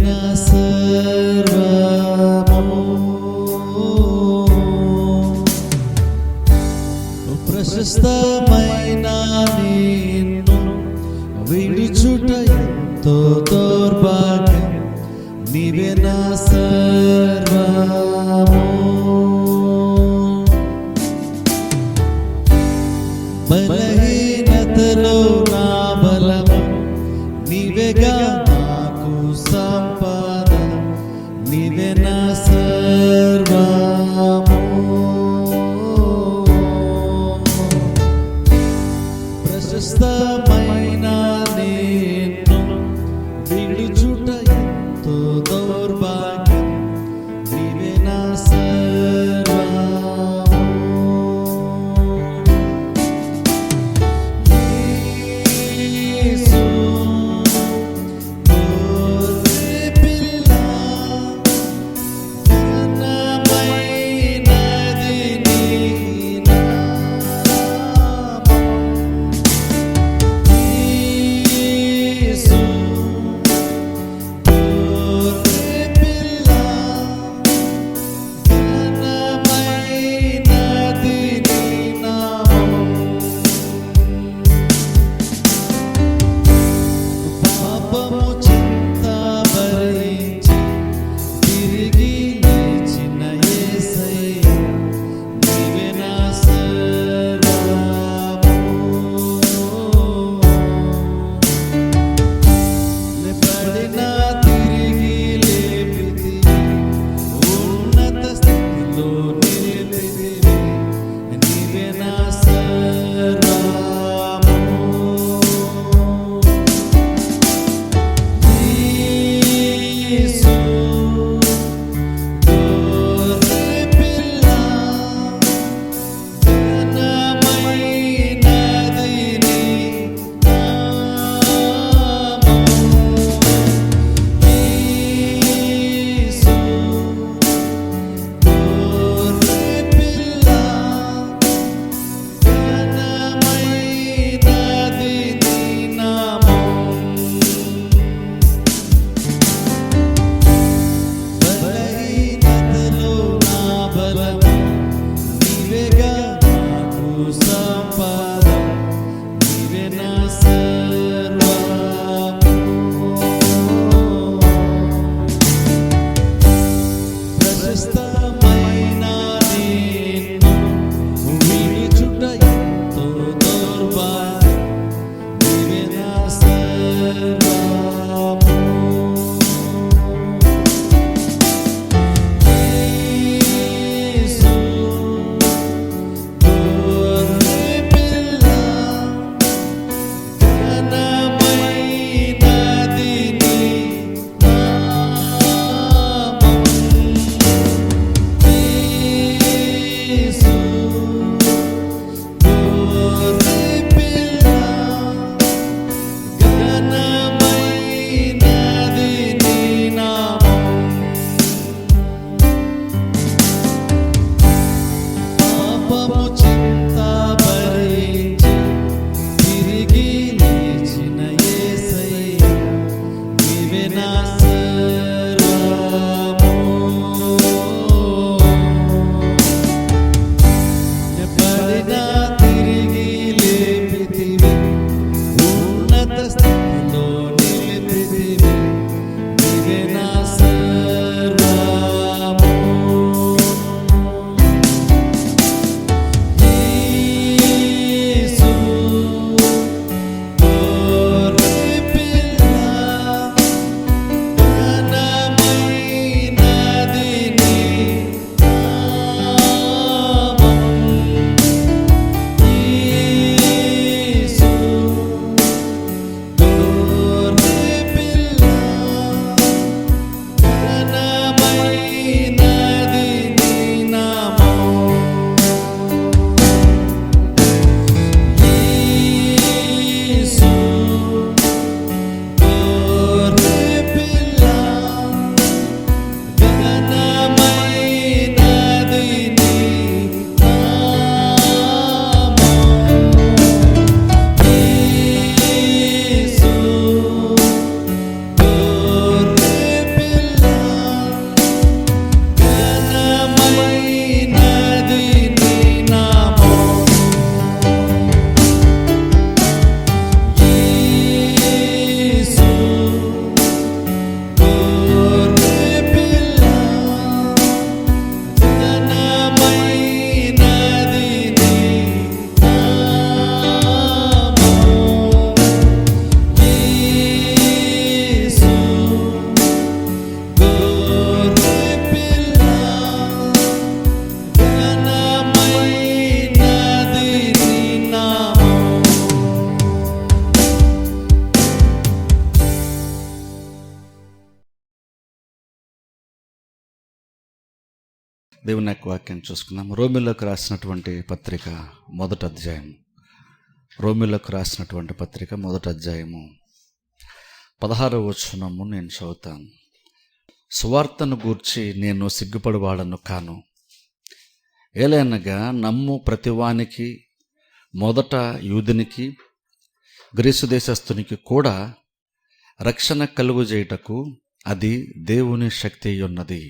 నా సర్వము. ప్రశస్తమైన నిన్ను విడిచుట ఎంతో దౌర్భాగ్యం, నీవే నా సర్వము. బలహీనతలో నా బలము, నీవేగా నాకు సంపద, నీవే నా సర్వము. ప్రశస్తమైన నిన్ను విడిచుట ఎంతో దౌర్భాగ్యం, నీవే నా సర్వము. యేసు గొర్రె పిల్ల, ఘనమైనది నీ నామం. యేసు దేవుని యొక్క వాక్యం చూసుకుందాం. రోమిలోకి రాసినటువంటి పత్రిక మొదటి అధ్యాయం. రోమిలోకి రాసినటువంటి పత్రిక మొదటి అధ్యాయము 16వ వచనము నేను చదువుతాను. సువార్తను గూర్చి నేను సిగ్గుపడివాడను కాను, ఏలైనగా నమ్ము ప్రతివానికి, మొదట యూదునికి గ్రీసు దేశస్థునికి కూడా రక్షణ కలుగుజేయుటకు అది దేవుని శక్తి ఉన్నది.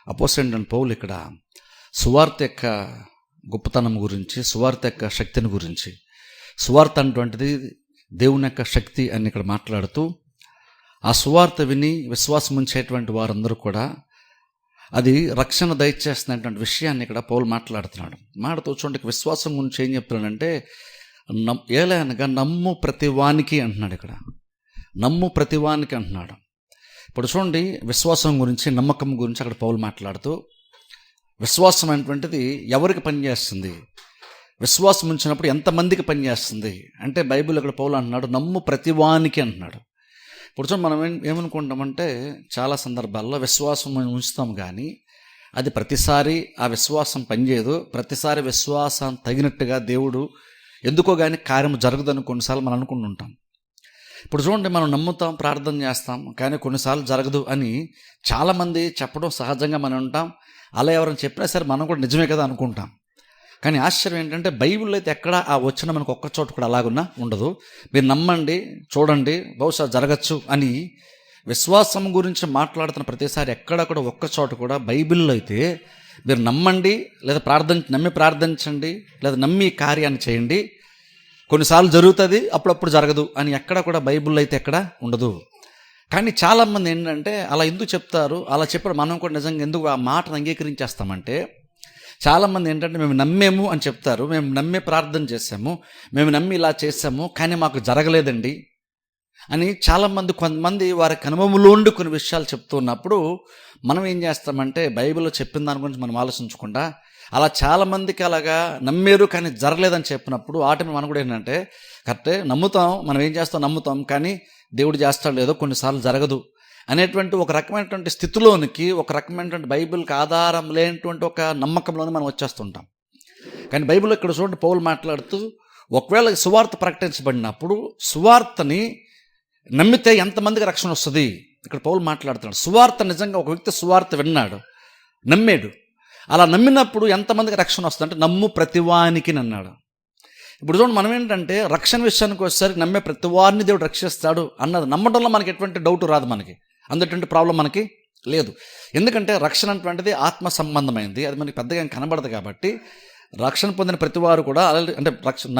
అపోస్తలుడైన పౌలు ఇక్కడ సువార్త యొక్క గొప్పతనం గురించి, సువార్త యొక్క శక్తిని గురించి, సువార్త అటువంటిది దేవుని యొక్క శక్తి అని ఇక్కడ మాట్లాడుతూ, ఆ సువార్త విని విశ్వాసం ఉంచేటువంటి వారందరూ కూడా అది రక్షణ దయచేస్తున్నటువంటి విషయాన్ని ఇక్కడ పౌలు మాట్లాడుతున్నాడు. చూడండి, విశ్వాసం గురించి ఏం చెప్తున్నాడంటే ఏలైనగా నమ్ము ప్రతివానికి అంటున్నాడు. ఇక్కడ నమ్ము ప్రతివానికి అంటున్నాడు. ఇప్పుడు చూడండి, విశ్వాసం గురించి, నమ్మకం గురించి అక్కడ పౌలు మాట్లాడుతూ, విశ్వాసం అనేటువంటిది ఎవరికి పనిచేస్తుంది, విశ్వాసం ఉంచినప్పుడు ఎంతమందికి పనిచేస్తుంది అంటే బైబిల్ అక్కడ పౌలు అంటున్నాడు నమ్ము ప్రతివానికి అంటున్నాడు. ఇప్పుడు చూడండి, మనం ఏమనుకుంటామంటే చాలా సందర్భాల్లో విశ్వాసం ఉంచుతాం, కానీ అది ప్రతిసారి ఆ విశ్వాసం పనిచేయదు. ప్రతిసారి విశ్వాసం తగినట్టుగా దేవుడు ఎందుకో కానీ కార్యం జరగదని కొన్నిసార్లు మనం అనుకుంటుంటాం. ఇప్పుడు చూడండి, మనం నమ్ముతాం, ప్రార్థన చేస్తాం, కానీ కొన్నిసార్లు జరగదు అని చాలామంది చెప్పడం సహజంగా మనం ఉంటాం. అలా ఎవరైనా చెప్పినా సరే మనం కూడా నిజమే కదా అనుకుంటాం. కానీ ఆశ్చర్యం ఏంటంటే బైబిల్లో అయితే ఎక్కడ ఆ వచ్చిన మనకు ఒక్క చోట కూడా అలాగున్నా ఉండదు. మీరు నమ్మండి, చూడండి, బహుశా జరగచ్చు అని విశ్వాసం గురించి మాట్లాడుతున్న ప్రతిసారి ఎక్కడక్కడ ఒక్క చోట కూడా బైబిల్లో అయితే మీరు నమ్మండి, లేదా నమ్మి ప్రార్థించండి, లేదా నమ్మి కార్యాన్ని చేయండి, కొన్నిసార్లు జరుగుతుంది, అప్పుడప్పుడు జరగదు అని ఎక్కడ కూడా బైబిల్లో అయితే ఎక్కడ ఉండదు. కానీ చాలామంది ఏంటంటే అలా ఎందుకు చెప్తారు, అలా చెప్పారు మనం కూడా నిజంగా ఎందుకు ఆ మాటను అంగీకరించేస్తామంటే, చాలామంది ఏంటంటే మేము నమ్మేము అని చెప్తారు, మేము నమ్మే ప్రార్థన చేసాము, మేము నమ్మి ఇలా చేసాము, కానీ మాకు జరగలేదండి అని చాలామంది, కొంతమంది వారికి అనుభవంలో ఉండి కొన్ని విషయాలు చెప్తున్నప్పుడు మనం ఏం చేస్తామంటే బైబిల్లో చెప్పిన దాని గురించి మనం ఆలోచించకుండా అలా చాలామందికి అలాగా నమ్మారు కానీ జరగలేదని చెప్పినప్పుడు ఆటమి మనం కూడా ఏంటంటే కరెక్టే నమ్ముతాం, మనం ఏం చేస్తాం నమ్ముతాం, కానీ దేవుడు చేస్తాడు లేదో కొన్నిసార్లు జరగదు అనేటువంటి ఒక రకమైనటువంటి స్థితిలోనికి, ఒక రకమైనటువంటి బైబిల్కి ఆధారం లేనటువంటి ఒక నమ్మకంలోనే మనం వచ్చేస్తుంటాం. కానీ బైబిల్లో ఇక్కడ చూడండి పౌలు మాట్లాడుతూ, ఒకవేళ సువార్త ప్రకటించబడినప్పుడు సువార్తని నమ్మితే ఎంతమందికి రక్షణ వస్తుంది ఇక్కడ పౌలు మాట్లాడుతున్నాడు. సువార్త నిజంగా ఒక వ్యక్తి సువార్త విన్నాడు, నమ్మాడు, అలా నమ్మినప్పుడు ఎంతమందికి రక్షణ వస్తుంది అంటే నమ్ము ప్రతివానికి అన్నాడు. ఇప్పుడు చూడండి, మనం ఏంటంటే రక్షణ విషయానికి వచ్చేసరికి నమ్మే ప్రతివారిని దేవుడు రక్షిస్తాడు అన్నది నమ్మడంలో మనకి ఎటువంటి డౌట్ రాదు, మనకి అందుటువంటి ప్రాబ్లం మనకి లేదు. ఎందుకంటే రక్షణ అటువంటిది ఆత్మ సంబంధమైంది, అది మనకి పెద్దగా కనబడదు. కాబట్టి రక్షణ పొందిన ప్రతివారు కూడా అంటే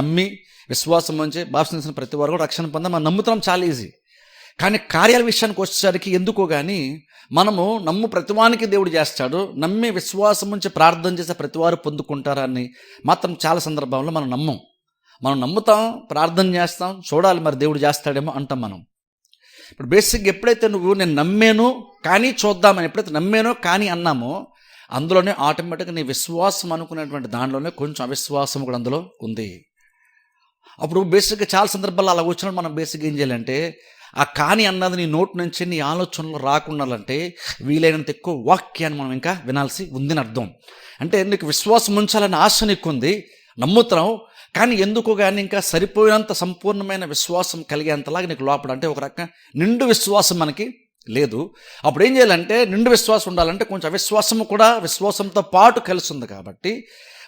నమ్మి విశ్వాసం నుంచి బాప్తిసం ప్రతి వారు కూడా రక్షణ పొందాం, మనం నమ్ముతాం, చాలా ఈజీ. కానీ కార్యాల విషయానికి వచ్చేసరికి ఎందుకో కానీ మనము నమ్ము ప్రతివానికి దేవుడు చేస్తాడు, నమ్మి విశ్వాసం నుంచి ప్రార్థన చేసే ప్రతివారు పొందుకుంటారని మాత్రం చాలా సందర్భంలో మనం నమ్ముతాం, ప్రార్థన చేస్తాం, చూడాలి మరి దేవుడు చేస్తాడేమో అంటాం మనం. ఇప్పుడు బేసిక్గా ఎప్పుడైతే నేను నమ్మాను కానీ చూద్దామని ఎప్పుడైతే నమ్మానో కానీ అన్నామో అందులోనే ఆటోమేటిక్గా నీ విశ్వాసం అనుకునేటువంటి దానిలోనే కొంచెం అవిశ్వాసం కూడా అందులో ఉంది. అప్పుడు బేసిక్గా చాలా సందర్భాల్లో అలా వచ్చినప్పుడు మనం బేసిక్గా ఏం చేయాలంటే ఆ కానీ అన్నది నీ నోటి నుంచి నీ ఆలోచనలు రాకుండాలంటే వీలైనంత ఎక్కువ వాక్యాన్ని మనం ఇంకా వినాల్సి ఉందని అర్థం. అంటే నీకు విశ్వాసం ఉంచాలని ఆశ నీకు ఉంది, నమ్ముతున్నావు, కానీ ఎందుకో కానీ ఇంకా సరిపోయినంత సంపూర్ణమైన విశ్వాసం కలిగేంతలాగా నీకు లోపల అంటే ఒక రకంగా నిండు విశ్వాసం మనకి లేదు. అప్పుడు ఏం చేయాలంటే నిండు విశ్వాసం ఉండాలంటే కొంచెం అవిశ్వాసము కూడా విశ్వాసంతో పాటు కలిసి ఉంది. కాబట్టి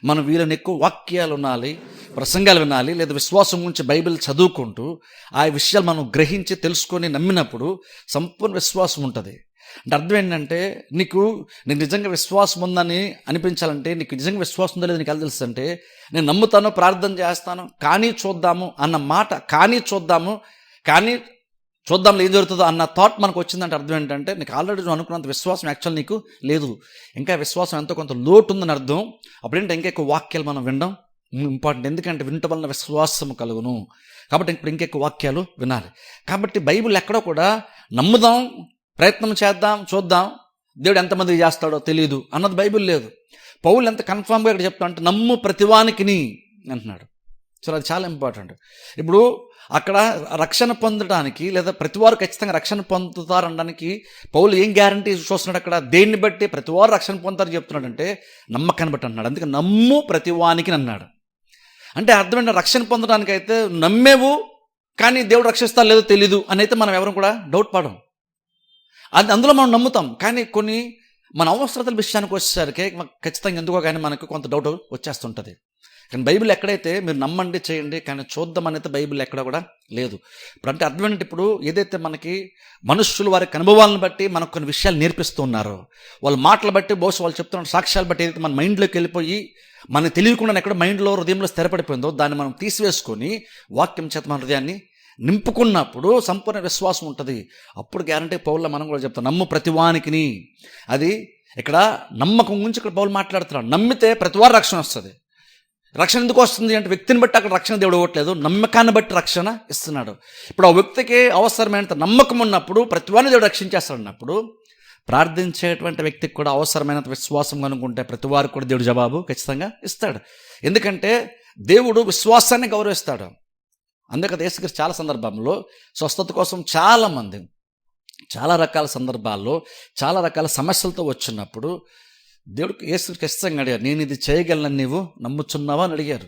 మనం వీళ్ళని ఎక్కువ వాక్యాలు వినాలి, ప్రసంగాలు వినాలి, లేదా విశ్వాసం గురించి బైబిల్ చదువుకుంటూ ఆ విషయాలు మనం గ్రహించి తెలుసుకొని నమ్మినప్పుడు సంపూర్ణ విశ్వాసం ఉంటుంది. అంటే అర్థం ఏంటంటే నీకు నిజంగా విశ్వాసం ఉందని అనిపించాలంటే, నీకు నిజంగా విశ్వాసం ఉందో లేదో నీకు ఎలా తెలుసు అంటే, నేను నమ్ముతాను, ప్రార్థన చేస్తాను, కానీ చూద్దాము అన్న మాట, కానీ చూద్దాంలో ఏం జరుగుతుందో అన్న థాట్ మనకు వచ్చిందంటే అర్థం ఏంటంటే నీకు ఆల్రెడీ నువ్వు అనుకున్నంత విశ్వాసం యాక్చువల్ నీకు లేదు, ఇంకా విశ్వాసం ఎంతో కొంత లోటు ఉందని అర్థం. అప్పుడేంటే ఇంకా ఎక్కువ వాక్యాలు మనం వినడం ఇంపార్టెంట్, ఎందుకంటే వినటం వలన విశ్వాసం కలుగును. కాబట్టి ఇప్పుడు ఇంకెక్కువ వాక్యాలు వినాలి. కాబట్టి బైబిల్ ఎక్కడో కూడా నమ్ముదాం, ప్రయత్నం చేద్దాం, చూద్దాం, దేవుడు ఎంతమందికి చేస్తాడో తెలియదు అన్నది బైబిల్ లేదు. పౌలు ఎంత కన్ఫామ్గా ఇక్కడ చెప్తా అంటే నమ్ము ప్రతివానికిని అంటున్నాడు. సో అది చాలా ఇంపార్టెంట్. ఇప్పుడు అక్కడ రక్షణ పొందడానికి లేదా ప్రతివారు ఖచ్చితంగా రక్షణ పొందుతారు అనడానికి పౌలు ఏం గ్యారంటీ చూస్తున్నాడు? అక్కడ దేన్ని బట్టి ప్రతివారు రక్షణ పొందుతారు చెప్తున్నాడంటే నమ్మకాన్ని బట్టి అంటున్నాడు. అందుకే నమ్ము ప్రతివానికి అన్నాడు. అంటే అర్థమైన రక్షణ పొందడానికి అయితే నమ్మేవు, కానీ దేవుడు రక్షిస్తా లేదో తెలీదు అని అయితే మనం ఎవరు కూడా డౌట్ పడం. అది అందులో మనం నమ్ముతాం, కానీ కొన్ని మన అవసరతల విషయానికి వచ్చేసరికి ఖచ్చితంగా ఎందుకో కానీ మనకు కొంత డౌట్ వచ్చేస్తుంటుంది. కానీ బైబిల్ ఎక్కడైతే మీరు నమ్మండి చేయండి కానీ చూద్దాం అనేది బైబిల్ ఎక్కడ కూడా లేదు. ఇప్పుడు అంటే అర్థం ఏంటంటే ఇప్పుడు ఏదైతే మనకి మనుషులు వారి అనుభవాలను బట్టి మనకు కొన్ని విషయాలు నేర్పిస్తూ ఉన్నారో, వాళ్ళ మాటలు బట్టి బహుశా వాళ్ళు చెప్తున్న సాక్ష్యాలు బట్టి ఏదైతే మన మైండ్లోకి వెళ్ళిపోయి మనకు తెలియకుండా ఎక్కడ మైండ్లో హృదయంలో స్థిరపడిపోయిందో దాన్ని మనం తీసివేసుకొని వాక్యం చేత మన హృదయాన్ని నింపుకున్నప్పుడు సంపూర్ణ విశ్వాసం ఉంటుంది. అప్పుడు గ్యారంటీ పౌల్లో మనం కూడా చెప్తాం నమ్ము ప్రతివానికిని. అది ఇక్కడ నమ్మకం గురించి ఇక్కడ పౌలు మాట్లాడుతున్నాడు. నమ్మితే ప్రతివారు రక్షణ వస్తుంది. రక్షణ ఎందుకు వస్తుంది అంటే వ్యక్తిని బట్టి అక్కడ రక్షణ దేవుడు ఇవ్వట్లేదు, నమ్మకాన్ని బట్టి రక్షణ ఇస్తున్నాడు. ఇప్పుడు ఆ వ్యక్తికి అవసరమైనంత నమ్మకం ఉన్నప్పుడు ప్రతివారిని దేవుడు రక్షించేస్తాడు. అన్నప్పుడు ప్రార్థించేటువంటి వ్యక్తికి కూడా అవసరమైనంత విశ్వాసం కనుక్కుంటే ప్రతివారికి కూడా దేవుడు జవాబు ఖచ్చితంగా ఇస్తాడు. ఎందుకంటే దేవుడు విశ్వాసాన్ని గౌరవిస్తాడు. అందుకే యేసుక్రీస్తు చాలా సందర్భంలో స్వస్థత కోసం చాలామంది చాలా రకాల సందర్భాల్లో చాలా రకాల సమస్యలతో వచ్చినప్పుడు దేవుడికి యేసుక్రీస్తు ఖచ్చితంగా అడిగారు, నేను ఇది చేయగలను నీవు నమ్ముచున్నావా అని అడిగారు.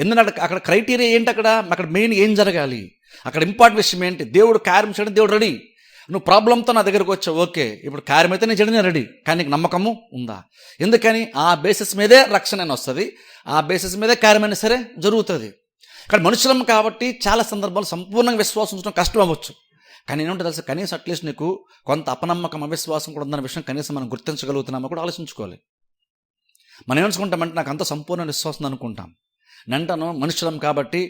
ఎందుకంటే అక్కడ క్రైటీరియా ఏంటి? అక్కడ మెయిన్ ఏం జరగాలి? అక్కడ ఇంపార్టెంట్ విషయం ఏంటి? దేవుడు కార్యం చేయడం దేవుడు రెడీ. నువ్వు ప్రాబ్లంతో నా దగ్గరకు వచ్చావు, ఓకే, ఇప్పుడు కార్యం అయితే నేను చేయడం రెడీ, కానీ నీకు నమ్మకము ఉందా? ఎందుకని ఆ బేసిస్ మీదే రక్షణ వస్తుంది, ఆ బేసిస్ మీదే కార్యమైనా సరే జరుగుతుంది. కానీ మనుషులం కాబట్టి చాలా సందర్భాలు సంపూర్ణంగా విశ్వాసం ఉంచడం కష్టం అవ్వచ్చు. కానీ ఏంటంటే తెలుసు, కనీసం అట్లీస్ట్ నీకు కొంత అపనమ్మకం అవిశ్వాసం కూడా ఉందన్న విషయం కనీసం మనం గుర్తించగలుగుతున్నామో కూడా ఆలోచించుకోవాలి. మనం ఏమనుకుంటామంటే నాకు అంత సంపూర్ణ విశ్వాసం అనుకుంటాం. నంటను మనుషులం కాబట్టి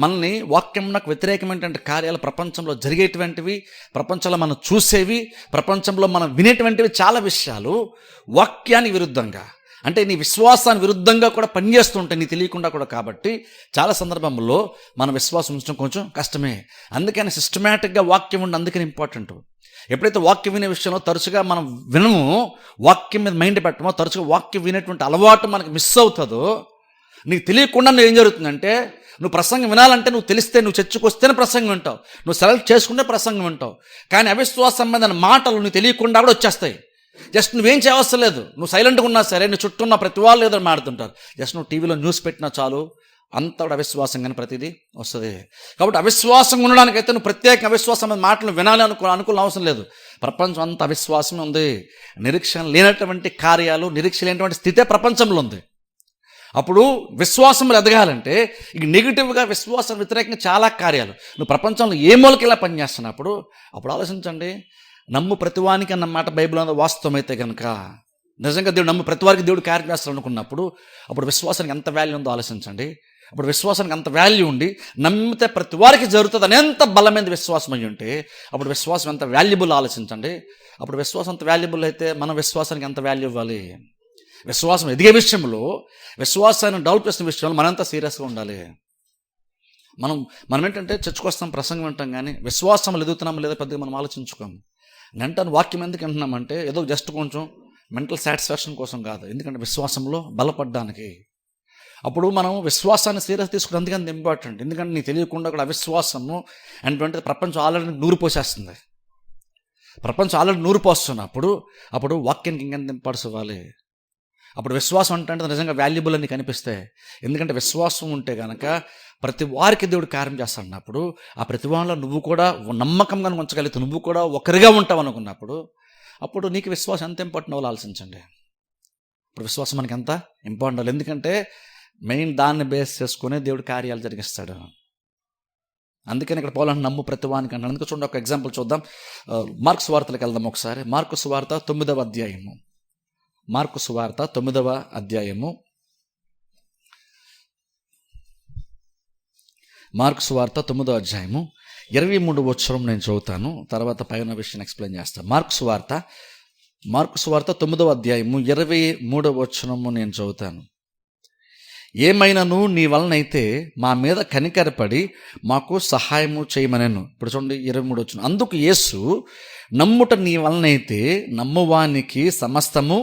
మనల్ని వాక్యంకు వ్యతిరేకమైనటువంటి కార్యాలు ప్రపంచంలో జరిగేటువంటివి, ప్రపంచంలో మనం చూసేవి, ప్రపంచంలో మనం వినేటువంటివి చాలా విషయాలు వాక్యానికి విరుద్ధంగా అంటే నీ విశ్వాసానికి విరుద్ధంగా కూడా పనిచేస్తుంటాయి నీ తెలియకుండా కూడా. కాబట్టి చాలా సందర్భంలో మన విశ్వాసం ఉంచడం కొంచెం కష్టమే. అందుకని సిస్టమేటిక్గా వాక్యం ఉండి అందుకని ఇంపార్టెంట్. ఎప్పుడైతే వాక్యం వినే విషయంలో తరచుగా మనం వినము, వాక్యం మీద మైండ్ పెట్టమో, తరచుగా వాక్యం వినేటువంటి అలవాటు మనకు మిస్ అవుతుందో, నీకు తెలియకుండా నువ్వు ఏం జరుగుతుందంటే నువ్వు ప్రసంగం వినాలంటే నువ్వు తెలిస్తే నువ్వు చర్చకు వస్తేనే ప్రసంగం వింటావు, నువ్వు సెలెక్ట్ చేసుకుంటే ప్రసంగం వింటావు. కానీ అవిశ్వాస సంబంధమైన మాటలు నీకు తెలియకుండా కూడా వచ్చేస్తాయి. జస్ట్ నువ్వేం చేయవసరం లేదు, నువ్వు సైలెంట్గా ఉన్నా సరే నీ చుట్టూ ఉన్న ప్రతి వాళ్ళు ఏదో మాడుతుంటారు. జస్ట్ నువ్వు టీవీలో న్యూస్ పెట్టినా చాలు అంత కూడా అవిశ్వాసంగానే ప్రతిదీ వస్తుంది. కాబట్టి అవిశ్వాసం ఉండడానికైతే నువ్వు ప్రత్యేక అవిశ్వాసం మాటలు వినాలి అనుకున్న అవసరం లేదు. ప్రపంచం అంత అవిశ్వాసమే ఉంది. నిరీక్షణ లేనటువంటి కార్యాలు, నిరీక్షణ లేనటువంటి స్థితే ప్రపంచంలో ఉంది. అప్పుడు విశ్వాసంలో ఎదగాలంటే ఇక నెగిటివ్గా విశ్వాసం వ్యతిరేకంగా చాలా కార్యాలు నువ్వు ప్రపంచంలో ఏ మూలకిలా పనిచేస్తున్నప్పుడు అప్పుడు ఆలోచించండి. నమ్ము ప్రతివానికి అన్నమాట బైబిల్ అన్న వాస్తవం అయితే కనుక నిజంగా దేవుడు నమ్ము ప్రతివారికి దేవుడు కార్యం చేస్తాడు అనుకున్నప్పుడు అప్పుడు విశ్వాసానికి ఎంత వాల్యూ ఉందో ఆలోచించండి. అప్పుడు విశ్వాసానికి అంత వాల్యూ ఉండి నమ్మితే ప్రతి వారికి జరుగుతుంది అని ఎంత బలమైన విశ్వాసం అయ్యి ఉంటే అప్పుడు విశ్వాసం ఎంత వాల్యుబుల్ ఆలోచించండి. అప్పుడు విశ్వాసం అంత వాల్యుబుల్ అయితే మనం విశ్వాసానికి ఎంత వాల్యూ ఇవ్వాలి? విశ్వాసం ఎదిగే విషయంలో, విశ్వాసాన్ని డెవలప్ చేసిన విషయంలో మనంతా సీరియస్గా ఉండాలి. మనం ఏంటంటే చర్చకొస్తాం, ప్రసంగం వింటాం, కానీ విశ్వాసం ఎదుగుతున్నాం లేదా పెద్దగా మనం ఆలోచించుకోము. వెంటనే వాక్యం ఎందుకు వింటున్నామంటే ఏదో జస్ట్ కొంచెం మెంటల్ సాటిస్ఫాక్షన్ కోసం కాదు, ఎందుకంటే విశ్వాసంలో బలపడడానికి. అప్పుడు మనం విశ్వాసాన్ని సీరియస్ తీసుకుని అందుకని ఇంపార్టెంట్. ఎందుకంటే నీకు తెలియకుండా కూడా అవిశ్వాసము అంటే ప్రపంచం ఆల్రెడీ నూరు పోసేస్తుంది. ప్రపంచం ఆల్రెడీ నూరు పోస్తున్నప్పుడు అప్పుడు వాక్యానికి ఇంకెంత ఇంపార్టెన్స్ ఇవ్వాలి? అప్పుడు విశ్వాసం అంటే నిజంగా వాల్యుబుల్ అని కనిపిస్తే, ఎందుకంటే విశ్వాసం ఉంటే కనుక ప్రతి వారికి దేవుడు కార్యం చేస్తాడన్నప్పుడు ఆ ప్రతి వారిలో నువ్వు కూడా నమ్మకంగా ఉంచగలిగితే నువ్వు కూడా ఒకరిగా ఉంటావు అనుకున్నప్పుడు అప్పుడు నీకు విశ్వాసం ఎంత ఇంపార్టెంట్ అవ్వాలో ఆలోచించండి. ఇప్పుడు విశ్వాసం మనకి ఎంత ఇంపార్టెంట్ అవ్వాలి, ఎందుకంటే మెయిన్ దాన్ని బేస్ చేసుకునే దేవుడు కార్యాలు జరిగిస్తాడు. అందుకని ఇక్కడ పౌలు నమ్ము ప్రతివానికి అంటాడు. అందుకే చూడండి, ఒక ఎగ్జాంపుల్ చూద్దాం. మార్కు సువార్తలకు వెళ్దాం ఒకసారి. మార్కు సువార్త 9వ అధ్యాయము. మార్కు సువార్త 9వ అధ్యాయము. మార్కు సువార్త 9వ అధ్యాయము 23వ వచనం నేను చదువుతాను, తర్వాత పైన విషయం ఎక్స్ప్లెయిన్ చేస్తాను. మార్కు సువార్త 9వ అధ్యాయము 23వ వచనము నేను చదువుతాను. ఏమైనాను నీ వలనైతే మా మీద కనికరపడి మాకు సహాయము చేయమనెను. ఇప్పుడు చూడండి 23వ వచనం. అందుకు యేసు, నమ్ముట నీ వలనైతే నమ్మువానికి సమస్తము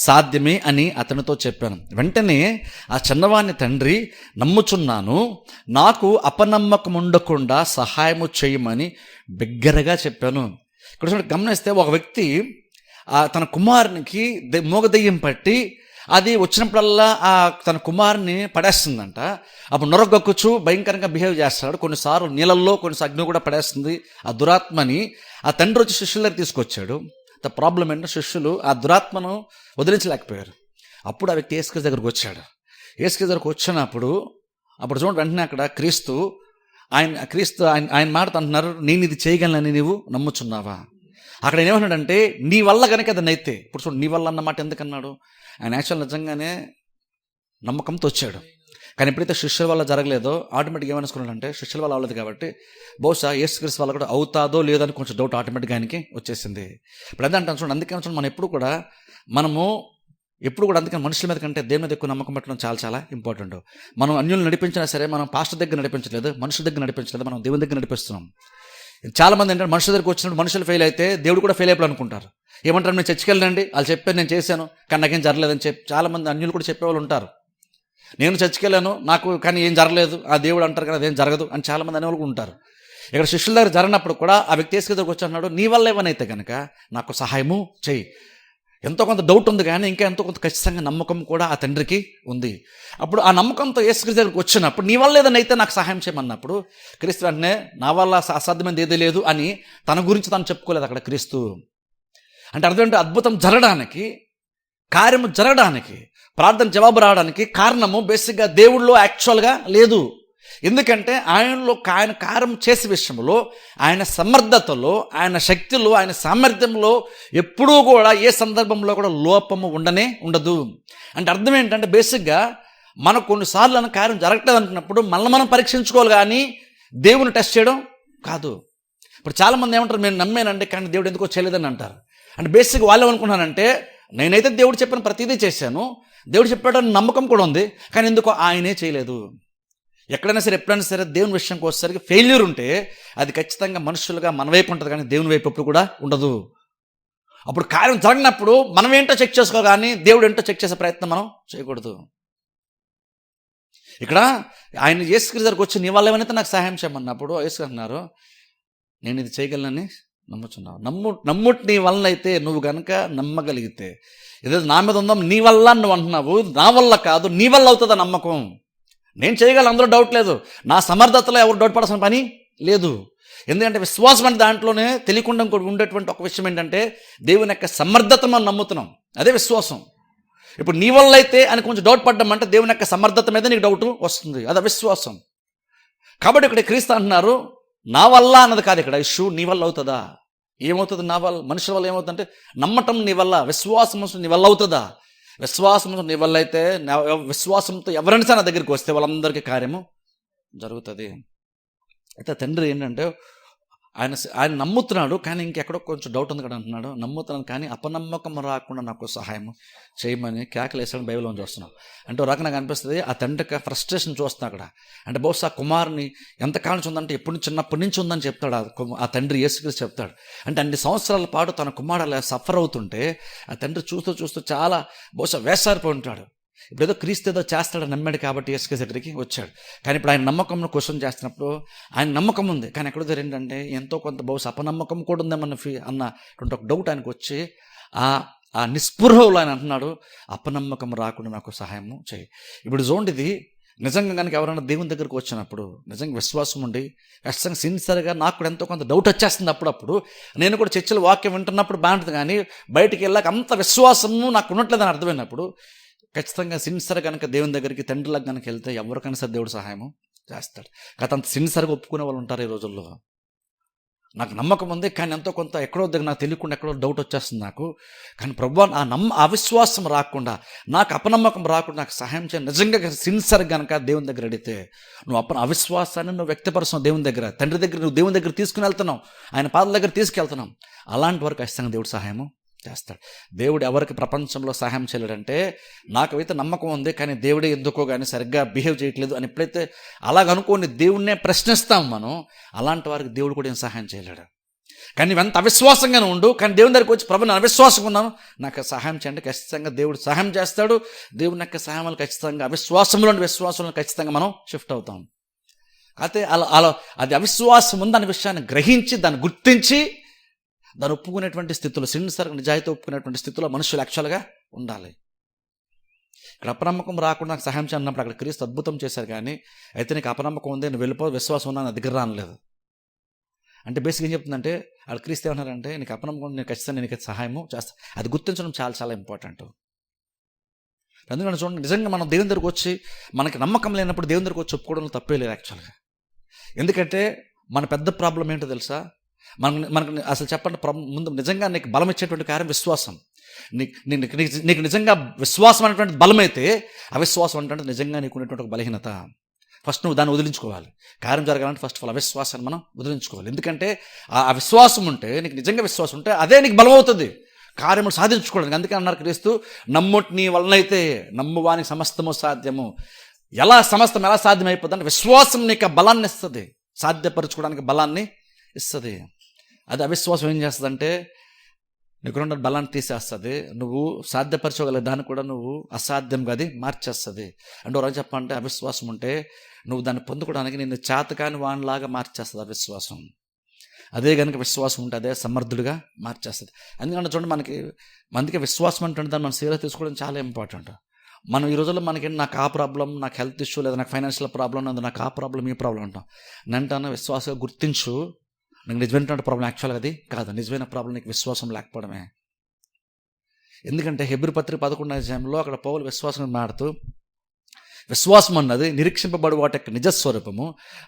సాధ్యమే అని అతనితో చెప్పాను. వెంటనే ఆ చిన్నవాని తండ్రి, నమ్ముచున్నాను, నాకు అపనమ్మకం ఉండకుండా సహాయము చేయమని బిగ్గరగా చెప్పాను. ఇక్కడ చూడండి, గమనిస్తే ఒక వ్యక్తి తన కుమారునికి మూగదెయ్యం పట్టి అది వచ్చినప్పుడల్లా తన కుమారుని పడేస్తుందంట. అప్పుడు నొరగొక్కుచు భయంకరంగా బిహేవ్ చేస్తాడు. కొన్నిసార్లు నీళ్ళల్లో, కొన్నిసార్లు అగ్ని కూడా పడేస్తుంది ఆ దురాత్మని. ఆ తండ్రి వచ్చి శిష్యుల దగ్గర తీసుకొచ్చాడు. ద ప్రాబ్లం ఏంటంటే శిష్యులు ఆ దురాత్మను వదిలించలేకపోయారు. అప్పుడు ఆ వ్యక్తి యేసుక్రీస్తు దగ్గరకు వచ్చాడు. యేసుక్రీస్తు దగ్గరకు వచ్చినప్పుడు చూడండి, వెంటనే అక్కడ క్రీస్తు ఆయన మాట అంటున్నారు, నేను ఇది చేయగలనని నీవు నమ్ముచున్నావా? అక్కడ ఏమన్నాడంటే, నీ వల్ల కనుక అది నైతే. ఇప్పుడు చూడండి, నీ వల్ల అన్నమాట ఎందుకన్నాడు? ఆయన యాక్చువల్ నిజంగానే నమ్మకంతో వచ్చాడు. కానీ ఎప్పుడైతే శిష్యుల వల్ల జరగలేదో ఆటోమేటిక్గా ఏమనుకున్నాడంటే, శిష్యుల వల్ల అవ్వలేదు కాబట్టి బహుశా యేసుక్రీస్తు వల్ల కూడా అవుతాదో లేదో అని కొంచెం డౌట్ ఆటోమేటిక్గా ఆయనకి వచ్చేసింది. ఇప్పుడు అదే అంటాను చూడండి, అందుకే మనం ఎప్పుడు కూడా అందుకని మనుషుల మీద కంటే దేవుని మీద ఎక్కువ నమ్మకం పెట్టడం చాలా చాలా ఇంపార్టెంట్. మనం అన్యులను నడిపించినా సరే మనం పాస్టర్ దగ్గర నడిపించలేదు, మనుషుల దగ్గర నడిపించలేదు, మనం దేవుని దగ్గర నడిపిస్తున్నాం. చాలా మంది ఏంటంటే మనుషుల దగ్గరకు వచ్చినప్పుడు మనుషులు ఫెయిల్ అయితే దేవుడు కూడా ఫెయిల్ అయిపోయి అనుకుంటారు. ఏమంటారు, నేను చర్చికి వెళ్ళండి, వాళ్ళు చెప్పారు నేను చేశాను కానీ నాకేం జరగలేదని చెప్పి చాలా మంది అన్యులు కూడా చెప్పేవాళ్ళు ఉంటారు. నేను చర్చికి వెళ్ళాను నాకు కానీ ఏం జరగలేదు, ఆ దేవుడు అంటారు కానీ అదేం జరగదు అని చాలా మంది అనేవాళ్ళు ఉంటారు. ఇక్కడ శిష్యుల దగ్గర జరిగినప్పుడు కూడా ఆ వ్యక్తి దగ్గరకు వచ్చి అన్నాడు, నీ వల్ల ఏమనైతే కనుక నాకు సహాయము చెయ్యి. ఎంతో కొంత డౌట్ ఉంది కానీ ఇంకా ఎంతో కొంత ఖచ్చితంగా నమ్మకం కూడా ఆ తండ్రికి ఉంది. అప్పుడు ఆ నమ్మకంతో యేసుక్రీస్తు దగ్గరికి వచ్చినప్పుడు నీ వల్ల ఏదైనా అయితే నాకు సహాయం చేయమన్నప్పుడు క్రీస్తు వెంటనే నా వల్ల అసాధ్యమైనది ఏదీ లేదు అని తన గురించి తాను చెప్పుకోలేదు. అక్కడ క్రీస్తు అంటే అర్థం ఏంటంటే, అద్భుతం జరగడానికి, కార్యము జరగడానికి, ప్రార్థన జవాబు రావడానికి కారణము బేసిక్గా దేవుళ్ళో యాక్చువల్గా లేదు. ఎందుకంటే ఆయన కార్యం చేసే విషయంలో, ఆయన సమర్థతలో, ఆయన శక్తిలో, ఆయన సామర్థ్యంలో ఎప్పుడూ కూడా ఏ సందర్భంలో కూడా లోపము ఉండదు. అంటే అర్థం ఏంటంటే, బేసిక్గా మనకు కొన్నిసార్లు కార్యం జరగట్లేదు అనుకున్నప్పుడు మనం పరీక్షించుకోవాలి కానీ దేవుని టెస్ట్ చేయడం కాదు. ఇప్పుడు చాలామంది ఏమంటారు, నేను నమ్మానంటే కానీ దేవుడు ఎందుకో చేయలేదని అంటారు. అంటే బేసిక్గా వాళ్ళు ఏమనుకున్నానంటే, నేనైతే దేవుడు చెప్పిన ప్రతిదీ చేశాను, దేవుడు చెప్పాడని నమ్మకం కూడా ఉంది, కానీ ఎందుకో ఆయనే చేయలేదు. ఎక్కడైనా సరే ఎప్పుడైనా సరే దేవుని విషయంకి వచ్చేసరికి ఫెయిల్యూర్ ఉంటే అది ఖచ్చితంగా మనుషులుగా మన వైపు ఉంటుంది కానీ దేవుని వైపు ఎప్పుడు కూడా ఉండదు. అప్పుడు కార్యం జరగనప్పుడు మనం ఏంటో చెక్ చేసుకోవాలి కానీ దేవుడు ఏంటో చెక్ చేసే ప్రయత్నం మనం చేయకూడదు. ఇక్కడ ఆయన యేసుక్రీస్తు దగ్గరకు వచ్చి నీ వల్ల ఏమైనా నాకు సహాయం చేయమన్నప్పుడు యేసుక్రీస్తు అన్నారు, నేను ఇది చేయగలనని నమ్ముచున్నావు. నమ్ముటి నీ వల్ల అయితే నువ్వు కనుక నమ్మగలిగితే, ఏదో నా మీద ఉందా నీ వల్ల నువ్వు అంటున్నావు, నా వల్ల కాదు నీ వల్ల అవుతుందా నమ్మకం. నేను చేయగలను, అందులో డౌట్ లేదు. నా సమర్థతలో ఎవరు డౌట్ పడాల్సిన పని లేదు. ఎందుకంటే విశ్వాసం అంటే దాంట్లోనే తెలియకుండా ఉండేటువంటి ఒక విషయం ఏంటంటే, దేవుని యొక్క సమర్థతను మనం నమ్ముతున్నాం, అదే విశ్వాసం. ఇప్పుడు నీ వల్ల అయితే అని కొంచెం డౌట్ పడ్డామంటే దేవుని యొక్క సమర్థత మీద నీకు డౌట్ వస్తుంది, అది విశ్వాసం. కాబట్టి ఇక్కడ క్రీస్తు అంటున్నారు, నా వల్ల అన్నది కాదు ఇక్కడ ఇష్యూ, నీ వల్ల అవుతుందా. ఏమవుతుంది నా వల్ల, మనుషుల వల్ల ఏమవుతుందంటే నమ్మటం నీ వల్ల, విశ్వాసం నీ వల్ల అవుతుందా. విశ్వాసంతో నీ వల్ల అయితే, విశ్వాసంతో ఎవరైనా నా దగ్గరికి వస్తే వాళ్ళందరికీ కార్యము జరుగుతుంది. అయితే తండ్రి ఏంటంటే ఆయన నమ్ముతున్నాడు కానీ ఇంకెక్కడో కొంచెం డౌట్ ఉంది కదా అంటున్నాడు. నమ్ముతున్నాను కానీ అపనమ్మకం రాకుండా నాకు సహాయం చేయమని కేకలేసాడని బైబిల్లో చూస్తున్నాం. అంటే ఒక రకంగా అనిపిస్తుంది ఆ తండ్రికి ఫ్రస్ట్రేషన్ చూస్తున్నా అక్కడ. అంటే బహుశా కుమారుని ఎంతకాలం ఉందంటే చిన్నప్పటి నుంచి ఉందని చెప్తాడు ఆ తండ్రి. యేసుక్రీస్తు చెప్తాడు అంటే అన్ని సంవత్సరాల పాటు తన కుమారుడు అలా సఫర్ అవుతుంటే ఆ తండ్రి చూస్తూ చాలా బహుశా వేసారిపోయి ఉంటాడు. ఇప్పుడు ఏదో క్రీస్తు ఏదో చేస్తాడని నమ్మాడు కాబట్టి యేసుక్రీస్తు దగ్గరికి వచ్చాడు. కానీ ఇప్పుడు ఆయన నమ్మకంను క్వశ్చన్ చేస్తున్నప్పుడు ఆయన నమ్మకం ఉంది కానీ ఎక్కడో ఏంటంటే ఎంతో కొంత బహుశా అపనమ్మకం కూడా ఉందేమన్న అన్నటువంటి ఒక డౌట్ ఆయనకు వచ్చి ఆ నిస్పృహలో ఆయన అంటున్నాడు, అపనమ్మకం రాకుండా నాకు సహాయం చేయి. ఇప్పుడు చూడండి, ఇది నిజంగా కనుక ఎవరైనా దేవుని దగ్గరకు వచ్చినప్పుడు నిజంగా విశ్వాసం ఉండి ఖచ్చితంగా సిన్సియర్గా, నాకు కూడా ఎంతో కొంత డౌట్ వచ్చేస్తుంది అప్పుడప్పుడు. నేను కూడా చర్చలు వాక్యం వింటున్నప్పుడు బాగుంటుంది కానీ బయటికి వెళ్ళాక అంత విశ్వాసము నాకు ఉండట్లేదని అర్థమైనప్పుడు ఖచ్చితంగా సిన్సియర్ కనుక దేవుని దగ్గరికి తండ్రిలాగా కనుక వెళ్తే ఎవరికైనా సరే దేవుడు సహాయము చేస్తాడు. గత అంత సిన్సియర్గా ఒప్పుకునే వాళ్ళు ఉంటారు ఈ రోజుల్లో. నాకు నమ్మకం ఉంది కానీ ఎంతో కొంత ఎక్కడో దగ్గర నాకు తెలియకుండా ఎక్కడో డౌట్ వచ్చేస్తుంది నాకు. కానీ ప్రభువా అవిశ్వాసం రాకుండా, నాకు అపనమ్మకం రాకుండా నాకు సహాయం చేయండి. నిజంగా సిన్సియర్ కనుక దేవుని దగ్గర అడిగితే నువ్వు అవిశ్వాసాన్ని నువ్వు వ్యక్తపరుస్తున్నావు దేవుని దగ్గర, తండ్రి దగ్గర నువ్వు దేవుని దగ్గర తీసుకుని వెళ్తున్నావు, ఆయన పాదాల దగ్గర తీసుకెళ్తున్నావు. అలాంటి వరకు ఖచ్చితంగా దేవుడు సహాయము చేస్తాడు. దేవుడు ఎవరికి ప్రపంచంలో సహాయం చేయలేడంటే, నాకైతే నమ్మకం ఉంది కానీ దేవుడే ఎందుకో కానీ సరిగ్గా బిహేవ్ చేయట్లేదు అని ఎప్పుడైతే అలాగనుకోని దేవుడినే ప్రశ్నిస్తాం మనం, అలాంటి వారికి దేవుడు కూడా ఏం సహాయం చేయలేడు. కానీ నువ్వెంత అవిశ్వాసంగానే ఉండు, కానీ దేవుని దగ్గరికి వచ్చి ప్రభు నేను అవిశ్వాసంగా ఉన్నాను, నాకు సహాయం చేయండి, ఖచ్చితంగా దేవుడు సహాయం చేస్తాడు. దేవుని యొక్క సహాయం వల్ల ఖచ్చితంగా అవిశ్వాసంలో విశ్వాసంలో ఖచ్చితంగా మనం షిఫ్ట్ అవుతాం. అయితే అలా అది అవిశ్వాసం ఉందనే విషయాన్ని గ్రహించి దాన్ని గుర్తించి దాన్ని ఒప్పుకునేటువంటి స్థితిలో, సిన్సియర్గా నిజాయితీ ఒప్పుకునేటువంటి స్థితిలో మనుషులు యాక్చువల్గా ఉండాలి. ఇక్కడ అపనమ్మకం రాకుండా నాకు సహాయం చేయన్నప్పుడు అక్కడ క్రీస్తు అద్భుతం చేశారు. కానీ అయితే నీకు అపనమ్మకం ఉంది, నువ్వు వెళ్ళిపో, విశ్వాసం ఉన్నా నా దగ్గర రానలేదు అంటే బేసిక్ ఏం చెప్తుందంటే అక్కడ క్రీస్తు ఏమన్నారంటే నీకు అపనమ్మకం నేను ఖచ్చితంగా నీకు సహాయము చేస్తాను. అది గుర్తించడం చాలా చాలా ఇంపార్టెంట్. ఎందుకంటే చూడండి, నిజంగా మనం దేవుని దగ్గరకు వచ్చి మనకి నమ్మకం లేనప్పుడు దేవుని దగ్గరకు వచ్చి చెప్పుకోవడంలో తప్పే లేదు యాక్చువల్గా. ఎందుకంటే మన పెద్ద ప్రాబ్లం ఏంటో తెలుసా? మనకు అసలు చెప్పండి, ముందు నిజంగా నీకు బలం ఇచ్చేటువంటి కార్యం విశ్వాసం. నీకు నిజంగా విశ్వాసం అనేటువంటి బలమైతే అవిశ్వాసం అంటే నిజంగా నీకు ఉన్నటువంటి ఒక బలహీనత. ఫస్ట్ నువ్వు దాన్ని వదిలించుకోవాలి. కార్యం జరగాలంటే ఫస్ట్ ఆఫ్ ఆల్ అవిశ్వాసాన్ని మనం వదిలించుకోవాలి. ఎందుకంటే ఆ విశ్వాసం ఉంటే, నీకు నిజంగా విశ్వాసం ఉంటే అదే నీకు బలం అవుతుంది కార్యము సాధించుకోవడానికి. అందుకే అన్నారు క్రీస్తు, నమ్ముటి నీ వలనైతే నమ్మువానికి సమస్తము సాధ్యము. సమస్తం ఎలా సాధ్యం అయిపోతుంది అంటే విశ్వాసం నీకు బలాన్ని ఇస్తుంది, సాధ్యపరచుకోవడానికి బలాన్ని ఇస్తుంది. అది అవిశ్వాసం ఏం చేస్తుందంటే నీకున్న బలాన్ని తీసేస్తుంది. నువ్వు సాధ్యపరచుకోగల దాన్ని కూడా నువ్వు అసాధ్యంగా అది మార్చేస్తుంది. అంటే ఒక చెప్పాలంటే అవిశ్వాసం ఉంటే నువ్వు దాన్ని పొందుకోవడానికి నిన్ను చేతకాని వానిలాగా మార్చేస్తుంది అవిశ్వాసం. అదే కనుక విశ్వాసం ఉంటే అదే సమర్థుడిగా మార్చేస్తుంది. ఎందుకంటే చూడండి, అందుకే విశ్వాసం అంటే దాన్ని మనం సీరియస్ తీసుకోవడం చాలా ఇంపార్టెంట్. మనం ఈ రోజుల్లో మనకి నాకు ఆ ప్రాబ్లం, నాకు హెల్త్ ఇష్యూ, లేదా నాకు ఫైనాన్షియల్ ప్రాబ్లం, నాకు ఆ ప్రాబ్లం ఈ ప్రాబ్లం అంటాం. నేనంటాను విశ్వాసంగా గుర్తించు, నీకు నిజమైనటువంటి ప్రాబ్లం యాక్చువల్గా అది కాదు. నిజమైన ప్రాబ్లం నీకు విశ్వాసం లేకపోవడమే. ఎందుకంటే హెబ్రీ పత్రిక 11వ అధ్యాయంలో అక్కడ పౌలు విశ్వాసం మాడుతూ, విశ్వాసం అన్నది నిరీక్షింపబడు వాటి యొక్క నిజస్వరూపము,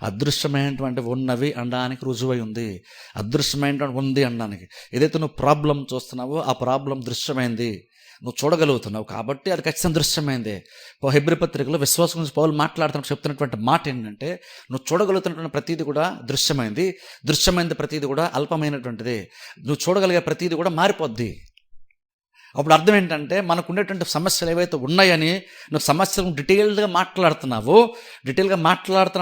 అదృశ్యమైనటువంటి ఉన్నవి అనడానికి రుజువై ఉంది. అదృశ్యమైనటువంటి ఉంది అనడానికి. ఏదైతే నువ్వు ప్రాబ్లం చూస్తున్నావో ఆ ప్రాబ్లం దృశ్యమైంది, నువ్వు చూడగలుగుతున్నావు కాబట్టి అది ఖచ్చితంగా దృశ్యమైందే. హెబ్రీ పత్రికలో విశ్వాసం గురించి పౌలు మాట్లాడుతున్నప్పుడు చెప్తున్నటువంటి మాట ఏంటంటే, నువ్వు చూడగలుగుతున్నటువంటి ప్రతీది కూడా దృశ్యమైంది, దృశ్యమైనది ప్రతీది కూడా అల్పమైనటువంటిది, నువ్వు చూడగలిగే ప్రతీది కూడా మారిపోద్ది. అప్పుడు అర్థం ఏంటంటే, మనకు ఉండేటువంటి సమస్యలు ఏవైతే ఉన్నాయని నువ్వు సమస్యలను డీటెయిల్గా మాట్లాడుతున్నావు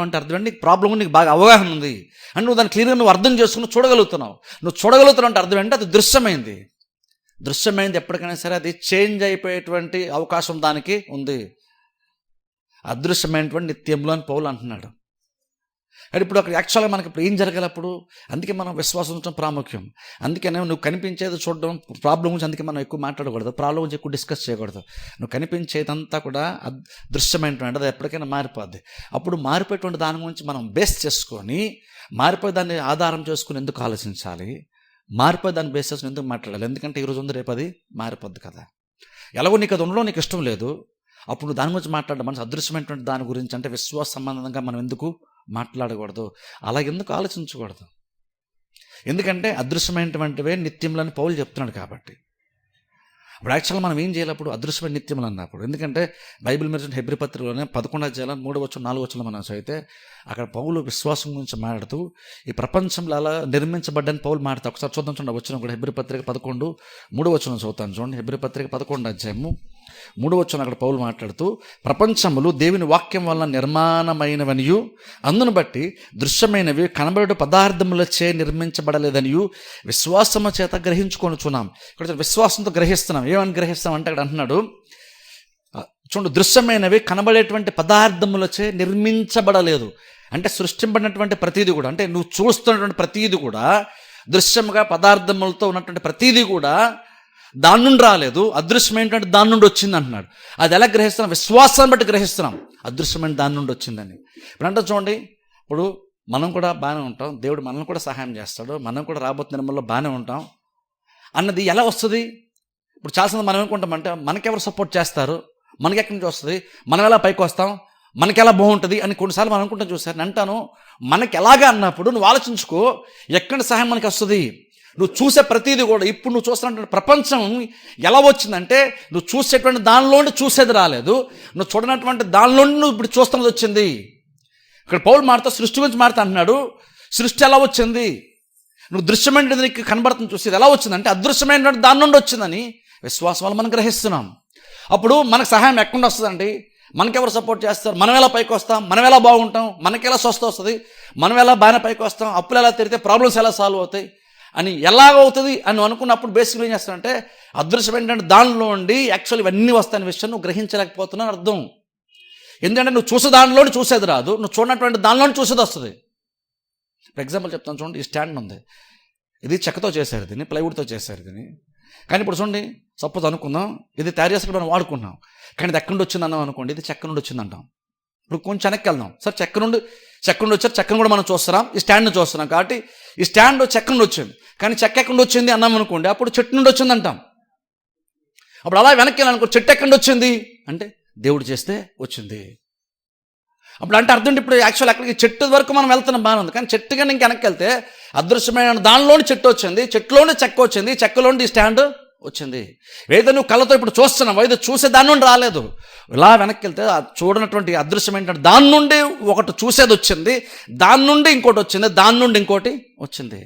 అంటే అర్థం ఏంటి, నీకు ప్రాబ్లం నీకు బాగా అవగాహన ఉంది అంటే నువ్వు దాన్ని క్లియర్గా నువ్వు అర్థం చేసుకుని చూడగలుగుతున్నావు. నువ్వు చూడగలుగుతున్నావు అంటే అర్థం ఏంటి, అది దృశ్యమైంది. దృశ్యమైంది ఎప్పటికైనా సరే అది చేంజ్ అయిపోయేటువంటి అవకాశం దానికి ఉంది. అదృశ్యమైనటువంటి నిత్యంలో అని పౌలు అంటున్నాడు. అంటే ఇప్పుడు అక్కడ యాక్చువల్గా మనకి ఇప్పుడు ఏం జరగాలప్పుడు, అందుకే మనం విశ్వాసం ఉంచడం ప్రాముఖ్యం. అందుకనే నువ్వు కనిపించేది చూడడం, ప్రాబ్లం గురించి అందుకే మనం ఎక్కువ మాట్లాడకూడదు, ప్రాబ్లం గురించి ఎక్కువ డిస్కస్ చేయకూడదు. నువ్వు కనిపించేదంతా కూడా దృశ్యమైనటువంటి అది ఎప్పటికైనా మారిపోద్ది. అప్పుడు మారిపోయేటువంటి దాని గురించి మనం బేస్ చేసుకొని, మారిపోయే దాన్ని ఆధారం చేసుకుని ఎందుకు ఆలోచించాలి, మారిపోయి దాన్ని బేస్ చేసుకుని ఎందుకు మాట్లాడాలి. ఎందుకంటే ఈరోజు ఉంది, రేపు అది మారిపోద్ది కదా. ఎలాగో నీకు అది ఉండడం నీకు ఇష్టం లేదు, అప్పుడు దాని గురించి మాట్లాడడం, మనసు అదృశ్యమైనటువంటి దాని గురించి అంటే విశ్వాస సంబంధంగా మనం ఎందుకు మాట్లాడకూడదు, అలాగెందుకు ఆలోచించకూడదు. ఎందుకంటే అదృశ్యమైనటువంటివే నిత్యములని పౌలు చెప్తున్నాడు కాబట్టి. ఇప్పుడు యాక్చువల్గా మనం ఏం చేయాలి అప్పుడు అదృశ్యమైన నిత్యములు అన్నప్పుడు, ఎందుకంటే బైబిల్ మీద హెబ్రీ పత్రికలోనే 11వ అధ్యాయం 3-4 మనం చదివితే అక్కడ పౌలు విశ్వాసం గురించి మాట్లాడుతూ ఈ ప్రపంచంలో అలా నిర్మించబడ్డని పౌలు మాట్లాడుతూ, ఒకసారి చూద్దాం చూడండి వచ్చిన కూడా హెబ్రీ పత్రిక 11:3 చదువుతాను చూడండి. హెబ్రీ పత్రిక 11వ అధ్యాయము 3 అక్కడ పౌలు మాట్లాడుతూ, ప్రపంచములు దేవుని వాక్యం వల్ల నిర్మాణమైనవనియు అందును బట్టి దృశ్యమైనవి కనబడు పదార్థములచే నిర్మించబడలేదనియు విశ్వాసము చేత గ్రహించుకొనుచున్నాం. ఇక్కడ విశ్వాసంతో గ్రహిస్తున్నాం. ఏమని గ్రహిస్తాం అంటే అక్కడ అంటున్నాడు చూడండి, దృశ్యమైనవి కనబడేటువంటి పదార్థములచే నిర్మించబడలేదు అంటే సృష్టింపడినటువంటి ప్రతీది కూడా, అంటే నువ్వు చూస్తున్నటువంటి ప్రతీది కూడా దృశ్యముగా పదార్థములతో ఉన్నటువంటి ప్రతీది కూడా దాని నుండి రాలేదు, అదృశ్యమైనటువంటి దాని నుండి వచ్చింది అంటున్నాడు. అది ఎలా గ్రహిస్తున్నాం? విశ్వాసాన్ని బట్టి గ్రహిస్తున్నాం అదృశ్యమైన దాని నుండి వచ్చిందని. ఇప్పుడు అంటే చూడండి, ఇప్పుడు మనం కూడా బాగానే ఉంటాం, దేవుడు మనల్ని కూడా సహాయం చేస్తాడు, మనం కూడా రాబోతున్న నిర్మల్లో బాగానే ఉంటాం అన్నది ఎలా వస్తుంది? ఇప్పుడు చాలాసార్లు మనం ఏమనుకుంటామంటే మనకెవరు సపోర్ట్ చేస్తారు, మనకి ఎక్కడి నుంచి వస్తుంది, మనం ఎలా పైకి వస్తాం, మనకి ఎలా బాగుంటుంది అని కొన్నిసార్లు మనం అనుకుంటాం. చూసారు అంటాను, మనకి ఎలాగా అన్నప్పుడు నువ్వు ఆలోచించుకో, ఎక్కడి సహాయం మనకి వస్తుంది. నువ్వు చూసే ప్రతీది కూడా, ఇప్పుడు నువ్వు చూస్తున్నటువంటి ప్రపంచం ఎలా వచ్చిందంటే నువ్వు చూసేటువంటి దానిలోండి చూసేది రాలేదు, నువ్వు చూడనటువంటి దానిలోండి నువ్వు ఇప్పుడు చూస్తున్నది వచ్చింది. ఇక్కడ పౌలు మారుతా సృష్టి గురించి మారుతా అంటున్నాడు. సృష్టి ఎలా వచ్చింది? నువ్వు దృశ్యమైనది నీకు కనబడుతుంది చూసేది ఎలా వచ్చిందంటే అదృశ్యమైనటువంటి దాని నుండి వచ్చిందని విశ్వాసం వల్ల మనం గ్రహిస్తున్నాం. అప్పుడు మనకు సహాయం ఎక్కడ వస్తుందండి? మనకెవరు సపోర్ట్ చేస్తారు, మనం ఎలా పైకి వస్తాం, మనం ఎలా బాగుంటాం, మనకి ఎలా స్వస్థ వస్తుంది, మనం ఎలా బాగానే పైకి వస్తాం, అప్పులు ఎలా తిరిగితే ప్రాబ్లమ్స్ ఎలా సాల్వ్ అవుతాయి అని ఎలాగవుతుంది అని అనుకున్నప్పుడు బేసిక్గా ఏం చేస్తానంటే అదృశ్యం ఏంటంటే దానిలో ఉండి యాక్చువల్ ఇవన్నీ వస్తాయనే విషయం నువ్వు గ్రహించలేకపోతున్నావు అర్థం. ఎందుకంటే నువ్వు చూసే దానిలోని చూసేది రాదు, నువ్వు చూడనటువంటి దానిలోని చూసేది వస్తుంది. ఫర్ ఎగ్జాంపుల్ చెప్తాను చూడండి, ఈ స్టాండ్ ఉంది, ఇది చెక్కతో చేశారు, దీన్ని ప్లైవుడ్తో చేశారు దీన్ని. కానీ ఇప్పుడు చూడండి, సపోజ్ అనుకుందాం ఇది తయారు చేసినప్పుడు మనం వాడుకున్నాం, కానీ ఇది ఎక్కడి నుండి వచ్చింది అన్నాం అనుకోండి, ఇది చెక్క నుండి వచ్చింది అంటాం. ఇప్పుడు కొంచెం వెనక్కి వెళ్దాం, సార్ చెక్క నుండి వచ్చారు, చెక్కను కూడా మనం చూస్తున్నాం, ఈ స్టాండ్ని చూస్తున్నాం. కాబట్టి ఈ స్టాండ్ చెక్క నుండి వచ్చింది, కానీ చెక్క ఎక్కడి నుండి వచ్చింది అన్నాం అనుకోండి, అప్పుడు చెట్టు నుండి వచ్చింది అంటాం. అప్పుడు అలా వెనక్కి వెళ్ళాలనుకో, చెట్టు ఎక్కడి నుండి వచ్చింది అంటే దేవుడు చేస్తే వచ్చింది. అప్పుడు అంటే అర్థం ఇప్పుడు యాక్చువల్ అక్కడికి చెట్టు వరకు మనం వెళ్తున్నాం బాగానే ఉంది, కానీ చెట్టు కానీ ఇంక వెనక్కి వెళ్తే అదృశ్యమైన దానిలోని చెట్టు వచ్చింది, చెట్టులోని చెక్క వచ్చింది, చెక్కలోని స్టాండ్ వచ్చింది. ఏదో నువ్వు కళ్ళతో ఇప్పుడు చూస్తున్నావు, ఏదో చూసే దాని నుండి రాలేదు. ఇలా వెనక్కి వెళ్తే చూడనటువంటి అదృశ్యం ఏంటంటే దాని నుండి ఒకటి చూసేది వచ్చింది, దాని నుండి ఇంకోటి వచ్చింది, దాని నుండి ఇంకోటి వచ్చింది.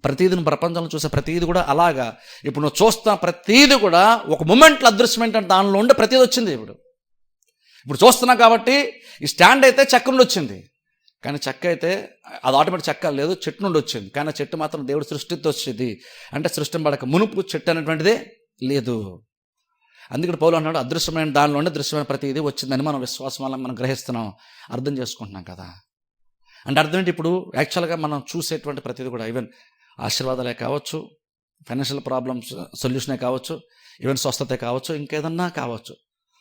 ప్రతీది నువ్వు ప్రపంచంలో చూసే ప్రతీది కూడా అలాగా. ఇప్పుడు నువ్వు చూస్తున్న ప్రతీది కూడా ఒక మూమెంట్లో అదృశ్యం ఏంటంటే దానిలో ఉండే ప్రతీది వచ్చింది. ఇప్పుడు చూస్తున్నాం కాబట్టి ఈ స్టాండ్ అయితే చెక్క నుండి వచ్చింది, కానీ చెక్క అయితే అది ఆటోమేటిక్ చెక్క లేదు, చెట్టు నుండి వచ్చింది. కానీ ఆ చెట్టు మాత్రం దేవుడు సృష్టితో వచ్చింది. అంటే సృష్టింపడక మునుపు చెట్టు అనేటువంటిదే లేదు. అందుకని పౌలు అన్నాడు అదృశ్యమైన దానిలోనే దృశ్యమైన ప్రతిదీ వచ్చిందని మనం విశ్వాసం వల్ల మనం గ్రహిస్తున్నాం, అర్థం చేసుకుంటున్నాం కదా. అంటే అర్థం ఏంటి, ఇప్పుడు యాక్చువల్గా మనం చూసేటువంటి ప్రతిదీ కూడా ఈవెన్ ఆశీర్వాదాలే కావచ్చు, ఫైనాన్షియల్ ప్రాబ్లమ్స్ సొల్యూషనే కావచ్చు, ఈవెన్ స్వస్థతే కావచ్చు, ఇంకేదన్నా కావచ్చు,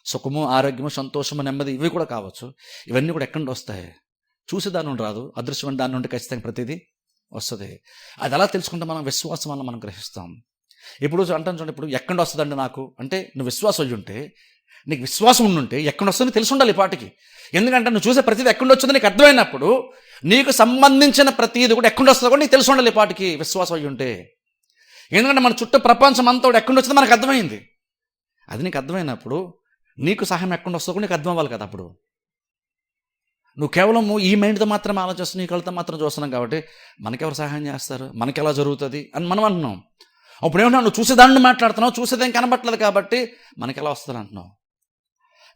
సుఖము, ఆరోగ్యము, సంతోషము, నెమ్మది, ఇవి కూడా కావచ్చు. ఇవన్నీ కూడా ఎక్కడి నుండి వస్తాయి? చూసి దాని నుండి రాదు, అదృశ్యమైన దాని నుండి ఖచ్చితంగా ప్రతిదీ వస్తుంది. అది ఎలా తెలుసుకుంటే మనం విశ్వాసం వల్ల మనం గ్రహిస్తాం. ఇప్పుడు అంటాను చూడండి, ఇప్పుడు ఎక్కడి వస్తుందండి నాకు అంటే నువ్వు విశ్వాసం అయ్యి ఉంటే, నీకు విశ్వాసం ఉండుంటే ఎక్కడ వస్తుందో తెలిసి ఉండాలి ఈ పాటికి. ఎందుకంటే నువ్వు చూసే ప్రతిదీ ఎక్కడి వచ్చిందో నీకు అర్థమైనప్పుడు నీకు సంబంధించిన ప్రతిదీ కూడా ఎక్కడి వస్తుందో కూడా నీకు తెలిసి ఉండాలి ఈ పాటికి, విశ్వాసం అయ్యి ఉంటే. ఎందుకంటే మన చుట్టూ ప్రపంచం అంతా కూడా ఎక్కడి వచ్చిందో మనకు అర్థమైంది. అది నీకు అర్థమైనప్పుడు నీకు సహాయం ఎక్కడ వస్తుందో కూడా నీకు అర్థం అవ్వాలి కదా. అప్పుడు నువ్వు కేవలము ఈ మైండ్తో మాత్రమే ఆలోచిస్తున్నావు, నీ కళ్ళతో మాత్రం చూస్తున్నాం కాబట్టి మనకెవరు సహాయం చేస్తారు, మనకెలా జరుగుతుంది అని మనం అంటున్నాం. అప్పుడు ఏమన్నా నువ్వు చూసేదాన్ని మాట్లాడుతున్నావు, చూసేదేం కనబట్టలేదు కాబట్టి మనకెలా వస్తుంది అంటున్నావు.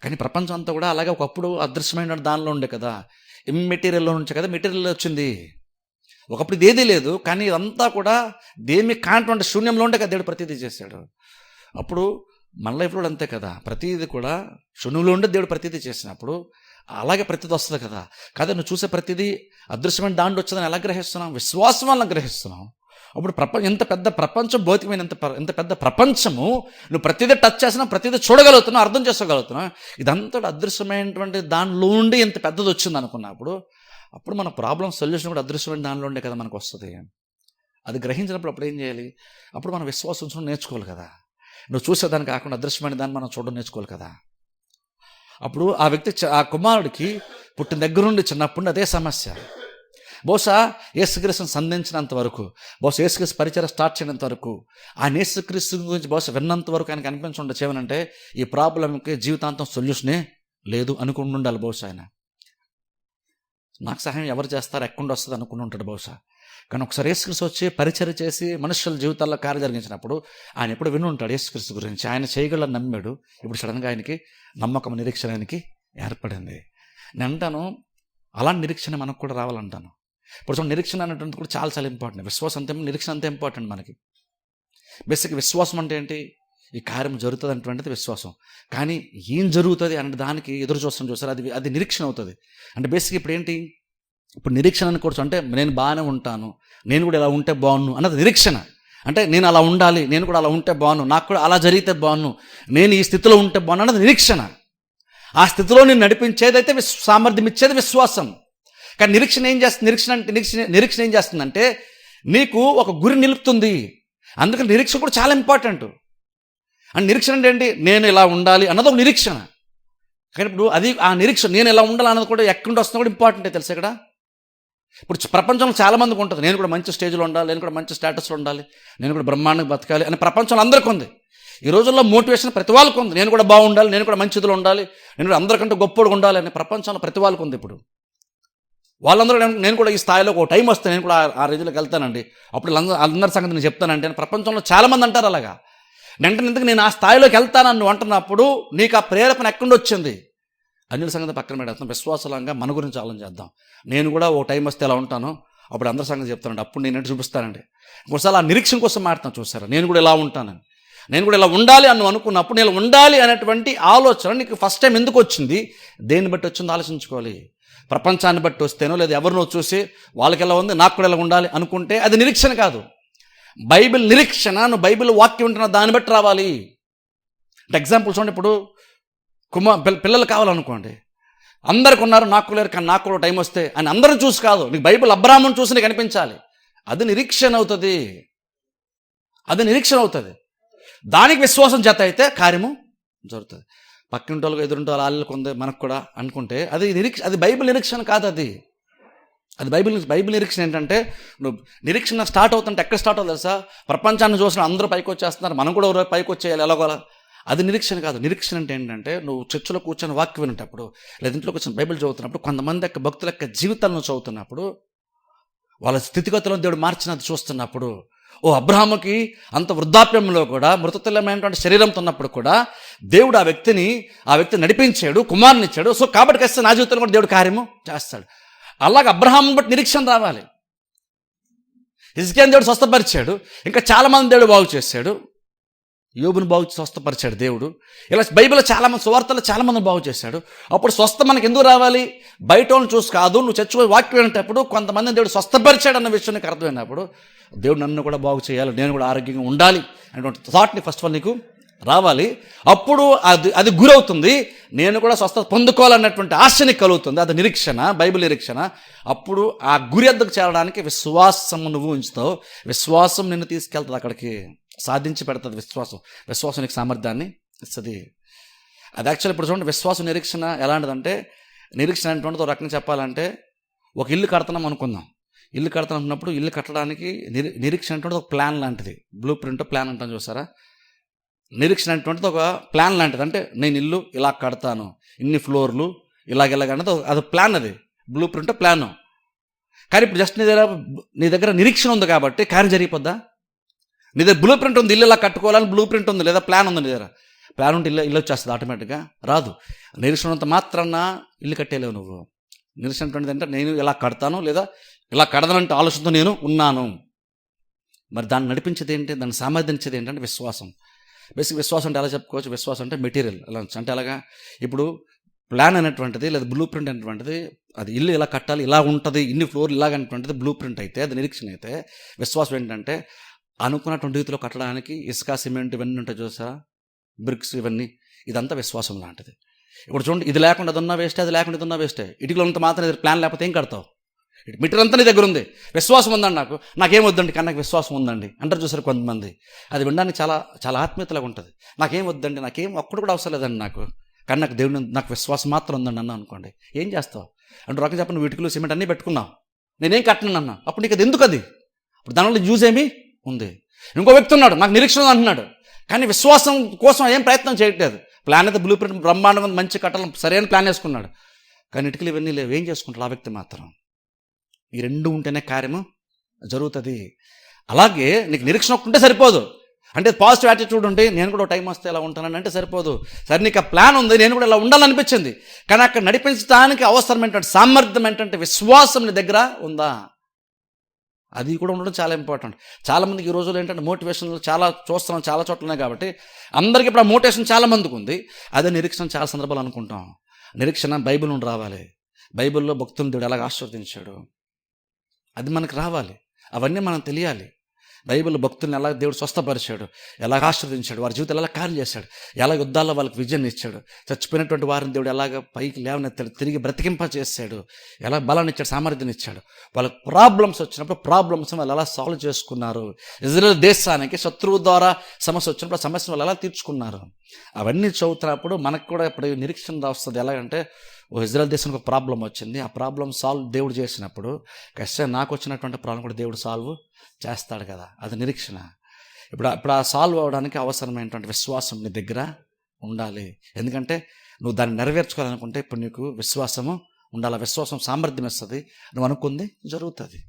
కానీ ప్రపంచం అంతా కూడా అలాగే ఒకప్పుడు అదృశ్యమైన దానిలో ఉండే కదా, ఇమ్మెటీరియల్లో నుంచి కదా మెటీరియల్ వచ్చింది. ఒకప్పుడు ఇదేదీ లేదు, కానీ ఇదంతా కూడా దేమి కానటువంటి శూన్యంలో ఉండే కదా దేవుడు ప్రతిదీ చేశాడు. అప్పుడు మన లైఫ్లో కూడా అంతే కదా, ప్రతిదీ కూడా శూన్యంలో ఉండే దేవుడు ప్రతిదీ చేసినప్పుడు అలాగే ప్రతిదీ వస్తుంది కదా. కాదు నువ్వు చూసే ప్రతిదీ అదృశ్యమైన దాంట్లో వచ్చేదని ఎలా గ్రహిస్తున్నాం? విశ్వాసం వల్ల గ్రహిస్తున్నాం. అప్పుడు ఎంత పెద్ద ప్రపంచం, భౌతికమైన ఎంత పెద్ద ప్రపంచము నువ్వు ప్రతిదీ టచ్ చేసినా, ప్రతిదీ చూడగలుగుతున్నావు, అర్థం చేసుకోగలుగుతున్నావు. ఇదంతా అదృశ్యమైనటువంటి దానిలో ఉండి ఎంత పెద్దది వచ్చింది అనుకున్నప్పుడు అప్పుడు మన ప్రాబ్లం సొల్యూషన్ కూడా అదృశ్యమైన దానిలో ఉండే కదా మనకు వస్తుంది. అది గ్రహించినప్పుడు అప్పుడు ఏం చేయాలి? అప్పుడు మనం విశ్వాసం నేర్చుకోవాలి కదా. నువ్వు చూసేదాన్ని కాకుండా అదృశ్యమైన దాన్ని మనం చూడడం నేర్చుకోవాలి కదా. అప్పుడు ఆ వ్యక్తి, ఆ కుమారుడికి పుట్టిన దగ్గర నుండి చిన్నప్పుడు అదే సమస్య. బహుశా యేసుక్రీస్తుని సంధించినంత వరకు, బహుశా యేసుక్రీస్తు పరిచయం స్టార్ట్ చేయనంత వరకు, ఆ యేసుక్రీస్తు గురించి బహుశా విన్నంత వరకు ఆయనకు అనిపించుండొచ్చు ఏమనంటే ఈ ప్రాబ్లంకి జీవితాంతం సొల్యూషనే లేదు అనుకుని ఉండాలి. బహుశా ఆయన నాకు సహాయం ఎవరు చేస్తారు, ఎక్కడ వస్తుంది అనుకుని ఉంటాడు బహుశా. కానీ ఒకసారి యేసుక్రీస్తు వచ్చి పరిచయం చేసి మనుషుల జీవితాల్లో కార్యం జరిగించినప్పుడు ఆయన ఎప్పుడు విని ఉంటాడు యేసుక్రీస్తు గురించి, ఆయన చేయగలని నమ్మాడు. ఇప్పుడు సడన్గా ఆయనకి నమ్మకం, నిరీక్షణ ఆయనకి ఏర్పడింది. నేను అంటాను అలాంటి నిరీక్షణ మనకు కూడా రావాలంటాను. ఇప్పుడు చూడండి, నిరీక్షణ అనేటువంటి కూడా చాలా చాలా ఇంపార్టెంట్. విశ్వాసం అంతే, నిరీక్షణ అంతే ఇంపార్టెంట్ మనకి. బేసిక్ విశ్వాసం అంటే ఏంటి? ఈ కార్యం జరుగుతుంది అటువంటిది విశ్వాసం. కానీ ఏం జరుగుతుంది అంటే దానికి ఎదురు చూస్తారు, అది నిరీక్షణ అవుతుంది. అంటే బేసిక్ ఇప్పుడు ఏంటి, ఇప్పుడు నిరీక్షణ అనుకోవచ్చు అంటే నేను బాగానే ఉంటాను, నేను కూడా ఇలా ఉంటే బాగున్ను అన్నది నిరీక్షణ. అంటే నేను అలా ఉండాలి, నేను కూడా అలా ఉంటే బాగున్ను, నాకు కూడా అలా జరిగితే బాగున్ను, నేను ఈ స్థితిలో ఉంటే బాగున్ను అన్నది నిరీక్షణ. ఆ స్థితిలో నేను నడిపించేదైతే సామర్థ్యం ఇచ్చేది విశ్వాసం. కానీ నిరీక్షణ ఏం చేస్తుంది? నిరీక్షణ ఏం చేస్తుందంటే నీకు ఒక గురి నిలుపుతుంది. అందుకని నిరీక్షణ కూడా చాలా ఇంపార్టెంట్. అండ్ నిరీక్షణ అంటే ఏంటి? నేను ఇలా ఉండాలి అన్నది ఒక నిరీక్షణ. కానీ ఇప్పుడు అది ఆ నిరీక్షణ నేను ఎలా ఉండాలి అన్నది కూడా ఎక్కడి వస్తున్నా కూడా ఇంపార్టెంటే తెలుసు. ఇక్కడ ఇప్పుడు ప్రపంచంలో చాలామందికి ఉంటుంది, నేను కూడా మంచి స్టేజ్లో ఉండాలి, నేను కూడా మంచి స్టేటస్లో ఉండాలి, నేను కూడా బ్రహ్మాండంగా బతకాలి అని ప్రపంచంలో అందరికీ ఉంది. ఈ రోజుల్లో మోటివేషన్ ప్రతి వాళ్ళకు ఉంది, నేను కూడా బాగుండాలి, నేను కూడా మంచిదిలో ఉండాలి, నేను కూడా అందరికంటే గొప్పగా ఉండాలి అని ప్రపంచంలో ప్రతి వాళ్ళకు ఉంది. ఇప్పుడు వాళ్ళందరూ నేను కూడా ఈ స్థాయిలో ఒక టైం వస్తే నేను కూడా ఆ రేంజ్లోకి వెళ్తానండి, అప్పుడు అందరి సంగతి నేను చెప్తానంటే అని ప్రపంచంలో చాలామంది అంటారు అలాగా. వెంటనే ఎందుకు నేను ఆ స్థాయిలోకి వెళ్తానని నువ్వు అంటున్నప్పుడు నీకు ఆ ప్రేరేపణ ఎక్కడి వచ్చింది? అన్యుల సంగతి పక్కన పెడతాం, విశ్వాసంగా మన గురించి ఆలోచన చేద్దాం. నేను కూడా ఓ టైం వస్తే ఎలా ఉంటాను, అప్పుడు అందరి సంగతి చెప్తానండి, అప్పుడు నేనంటే చూపిస్తానండి. ఇంకోసారి ఆ నిరీక్షణ కోసం మాట్లాడుతాను, చూసారా నేను కూడా ఇలా ఉంటానని, నేను కూడా ఇలా ఉండాలి అని అనుకున్నప్పుడు నేను ఉండాలి అనేటువంటి ఆలోచన నీకు ఫస్ట్ టైం ఎందుకు వచ్చింది, దేన్ని బట్టి వచ్చిందో ఆలోచించుకోవాలి. ప్రపంచాన్ని బట్టి వస్తేనో లేదా ఎవరినో చూసి వాళ్ళకి ఎలా ఉంది నాకు కూడా ఇలా ఉండాలి అనుకుంటే అది నిరీక్షణ కాదు. బైబిల్ నిరీక్షణ, నువ్వు బైబిల్ వాక్యం ఉంటున్న దాన్ని బట్టి రావాలి. అంటే ఎగ్జాంపుల్ చూడండి, ఇప్పుడు పిల్లలు కావాలనుకోండి, అందరికి ఉన్నారు నాకు లేరు, కానీ నాకు కూడా టైం వస్తే అని అందరూ చూసి కాదు, నీకు బైబిల్ అబ్రాహామును చూసి నీకు అనిపించాలి, అది నిరీక్షణ అవుతుంది. అది నిరీక్షణ అవుతుంది. దానికి విశ్వాసం జత అయితే కార్యము జరుగుతుంది. పక్కింటి వాళ్ళకి ఎదురుంటి వాళ్ళకి ఉంది మనకు కూడా అనుకుంటే అది బైబిల్ నిరీక్షణ కాదు. అది బైబిల్ నిరీక్షణ ఏంటంటే, నువ్వు నిరీక్షణ స్టార్ట్ అవుతుంటే ఎక్కడ స్టార్ట్ అవుతుంది తెలుసా? ప్రపంచాన్ని చూసిన అందరూ పైకి వచ్చేస్తున్నారు, మనం కూడా పైకి వచ్చేయాలి ఎలాగోలా. అది నిరీక్షణ కాదు. నిరీక్షణ అంటే ఏంటంటే, నువ్వు చర్చిలో కూర్చొని వాక్యం వినేటప్పుడు లేదా ఇంట్లో కూర్చొని బైబిల్ చదువుతున్నప్పుడు, కొంతమంది యొక్క భక్తుల యొక్క జీవితాలను చదువుతున్నప్పుడు, వాళ్ళ స్థితిగతులను దేవుడు మార్చినది చూస్తున్నప్పుడు, ఓ అబ్రహాముకి అంత వృద్ధాప్యంలో కూడా మృతతుల్యమైనటువంటి శరీరంతో ఉన్నప్పుడు కూడా దేవుడు ఆ వ్యక్తిని నడిపించాడు, కుమారుని ఇచ్చాడు. సో కాబట్టి ఖచ్చితంగా నా జీవితంలో కూడా దేవుడు కార్యము చేస్తాడు. అలాగే అబ్రహాం బట్టి నిరీక్షణ రావాలి. హిజ్కియాని దేవుడు స్వస్థపరిచాడు, ఇంకా చాలామంది దేవుడు బాగు చేశాడు. యోబుని బాగు స్వస్థపరిచాడు దేవుడు. ఇలా బైబిల్లో చాలామంది, సువార్తలు చాలామంది బాగు చేశాడు. అప్పుడు స్వస్థ మనకి ఎందుకు రావాలి? బయట వాళ్ళని చూసి కాదు, నువ్వు చర్చ వాక్యం వినేటప్పుడు కొంతమంది దేవుడు స్వస్థపరిచాడు అన్న విషయం నీకు అర్థమైనప్పుడు, దేవుడు నన్ను కూడా బాగు చేయాలి, నేను కూడా ఆరోగ్యంగా ఉండాలి అనేటువంటి థాట్ని ఫస్ట్ ఆఫ్ ఆల్ నీకు రావాలి. అప్పుడు అది గురవుతుంది, నేను కూడా స్వస్థత పొందుకోవాలన్నటువంటి ఆశని కలుగుతుంది. అది నిరీక్షణ, బైబిల్ నిరీక్షణ. అప్పుడు ఆ గురి ఎద్దకు చేరడానికి విశ్వాసం నువ్వు ఉంచుతావు. విశ్వాసం నిన్ను తీసుకెళ్తుంది, అక్కడికి సాధించి పెడుతుంది. విశ్వాసం నీకు సామర్థ్యాన్ని ఇస్తుంది. అది యాక్చువల్ ఇప్పుడు చూడండి, విశ్వాసం నిరీక్షణ ఎలాంటిదంటే, నిరీక్షణ అనేటువంటిది ఒక రకంగా చెప్పాలంటే, ఒక ఇల్లు కడుతున్నాం అనుకుందాం. ఇల్లు కడుతున్నప్పుడు ఇల్లు కట్టడానికి నిరీక్షణ అనేటువంటిది ఒక ప్లాన్ లాంటిది. బ్లూ ప్రింట్ ప్లాన్ అంటాం చూసారా? నిరీక్షణ అనేటువంటిది ఒక ప్లాన్ లాంటిది. అంటే నేను ఇల్లు ఇలా కడతాను, ఇన్ని ఫ్లోర్లు ఇలాగెలాగన్నది అది ప్లాన్, అది బ్లూ ప్రింట్ ప్లాను. కానీ ఇప్పుడు జస్ట్ నీ దగ్గర నిరీక్షణ ఉంది కాబట్టి కార్యం జరిగిపోద్దా? నీ దగ్గర బ్లూ ప్రింట్ ఉంది, ఇల్లు ఇలా కట్టుకోవాలని బ్లూ ప్రింట్ ఉంది లేదా ప్లాన్ ఉంది, నీ దగ్గర ప్లాన్ ఉంటే ఇల్లు వచ్చేస్తుంది ఆటోమేటిక్గా? రాదు. నిరీక్షణ అంత మాత్రాన ఇల్లు కట్టేలేవు నువ్వు. నిరీక్షణ అంటే నేను ఇలా కడతాను లేదా ఇలా కడదానంటే ఆలోచనతో నేను ఉన్నాను. మరి దాన్ని నడిపించేది ఏంటి, దాన్ని సామర్థ్యించేది ఏంటంటే విశ్వాసం. బేసిక్ విశ్వాసం అంటే ఎలా చెప్పుకోవచ్చు? విశ్వాసం అంటే మెటీరియల్ ఎలా అంటే అలాగా. ఇప్పుడు ప్లాన్ అనేటువంటిది లేదా బ్లూ ప్రింట్ అనేటువంటిది, అది ఇల్లు ఇలా కట్టాలి, ఇలా ఉంటుంది, ఇన్ని ఫ్లోర్లు ఇలాగనేటువంటిది బ్లూ ప్రింట్ అయితే, అది నిరీక్షణ అయితే, విశ్వాసం ఏంటంటే అనుకున్నటువంటి రీతిలో కట్టడానికి ఇసుక, సిమెంట్ ఇవన్నీ ఉంటాయి చూసా, బ్రిక్స్ ఇవన్నీ, ఇదంతా విశ్వాసం లాంటిది. ఇప్పుడు చూడండి, ఇది లేకుండా అది ఉన్నా వేస్టే, అది లేకుండా ఇది ఉన్నా వేస్టే. ఇటుకలో అంత మాత్రం ప్లాన్ లేకపోతే ఏం కడతావు? మెటీరియల్ అంతా నీ దగ్గర ఉంది, విశ్వాసం ఉందండి, నాకేం వద్దండి కానీ నాకు విశ్వాసం ఉందండి అంటారు చూసారు కొంతమంది. అది వినడానికి చాలా చాలా ఆత్మీయతలాగా ఉంటుంది. నాకేం వద్దండి, నాకేం ఒక్కడు కూడా అవసరం లేదండి కానీ నాకు దేవుని నాకు విశ్వాసం మాత్రం ఉందండి అన్నా అనుకోండి, ఏం చేస్తావు? అంటే రొక్క చెప్పండి, నువ్వు ఇటుకలు సిమెంట్ అన్నీ పెట్టుకున్నావు, నేనేం కట్టను అన్నా, అప్పుడు నీకు అది ఎందుకు? అది ఇప్పుడు దానివల్ల యూజ్ ఏమీ ఉంది. ఇంకో వ్యక్తి ఉన్నాడు, నాకు నిరీక్షణ అంటున్నాడు, కానీ విశ్వాసం కోసం ఏం ప్రయత్నం చేయట్లేదు. ప్లాన్ అయితే బ్లూ ప్రింట్ బ్రహ్మాండంగా మంచి కట్టాలని సరైన ప్లాన్ వేసుకున్నాడు, కానీ ఇటుకలు ఇవన్నీ లేవు. ఏం చేసుకుంటాడు ఆ వ్యక్తి మాత్రం? ఈ రెండు ఉంటేనే కార్యము జరుగుతుంది. అలాగే నీకు నిరీక్షణ ఉంటే సరిపోదు. అంటే పాజిటివ్ యాటిట్యూడ్ ఉంటే నేను కూడా టైం వస్తే ఎలా ఉంటానని అంటే సరిపోదు. సరే నీకు ఆ ప్లాన్ ఉంది, నేను కూడా ఇలా ఉండాలనిపించింది, కానీ అక్కడ నడిపించడానికి అవసరమైనటువంటి సామర్థ్యం ఏంటంటే విశ్వాసం నీ దగ్గర ఉందా? అది కూడా ఉండడం చాలా ఇంపార్టెంట్. చాలామందికి ఈ రోజుల్లో ఏంటంటే మోటివేషన్ చాలా చూస్తున్నాం, చాలా చోట్ల ఉన్నాయి కాబట్టి అందరికీ ఇప్పుడు ఆ మోటివేషన్ చాలా మందికి ఉంది. అదే నిరీక్షణ చాలా సందర్భాలు అనుకుంటాం. నిరీక్షణ బైబిల్ నుండి రావాలి. బైబిల్లో భక్తులను దేవుడు ఎలాగ ఆశీర్వదించాడు అది మనకు రావాలి, అవన్నీ మనం తెలియాలి. బైబిల్ భక్తుల్ని ఎలా దేవుడు స్వస్థపరిచాడు, ఎలాగ ఆశీర్వదించాడు, వారి జీవితాలు ఎలా కార్యం చేశాడు, ఎలా యుద్ధాల్లో వాళ్ళకి విజయాన్ని ఇచ్చాడు, చచ్చిపోయినటువంటి వారిని దేవుడు ఎలాగ పైకి లేవనెత్తాడు, తిరిగి బ్రతికింప చేశాడు, ఎలా బలాన్ని ఇచ్చాడు, సామర్థ్యం ఇచ్చాడు. వాళ్ళకి ప్రాబ్లమ్స్ వచ్చినప్పుడు ప్రాబ్లమ్స్ వాళ్ళు ఎలా సాల్వ్ చేసుకున్నారు, ఇజ్రాయెల్ దేశానికి శత్రువు ద్వారా సమస్య వచ్చినప్పుడు ఆ సమస్యను వాళ్ళు ఎలా తీర్చుకున్నారు, అవన్నీ చదువుతున్నప్పుడు మనకు కూడా ఇప్పుడు నిరీక్షణ వస్తుంది. ఎలాగంటే ఓ ఇజ్రాయెల్ దేశానికి ఒక ప్రాబ్లం వచ్చింది, ఆ ప్రాబ్లం సాల్వ్ దేవుడు చేసినప్పుడు ఖచ్చితంగా నాకు వచ్చినటువంటి ప్రాబ్లం కూడా దేవుడు సాల్వ్ చేస్తాడు కదా, అది నిరీక్షణ. ఇప్పుడు ఆ సాల్వ్ అవ్వడానికి అవసరమైనటువంటి విశ్వాసం నీ దగ్గర ఉండాలి. ఎందుకంటే నువ్వు దాన్ని నెరవేర్చుకోవాలనుకుంటే ఇప్పుడు నీకు విశ్వాసము ఉండాలి. విశ్వాసం సామర్థ్యం ఇస్తుంది, నువ్వు అనుకుంది జరుగుతుంది.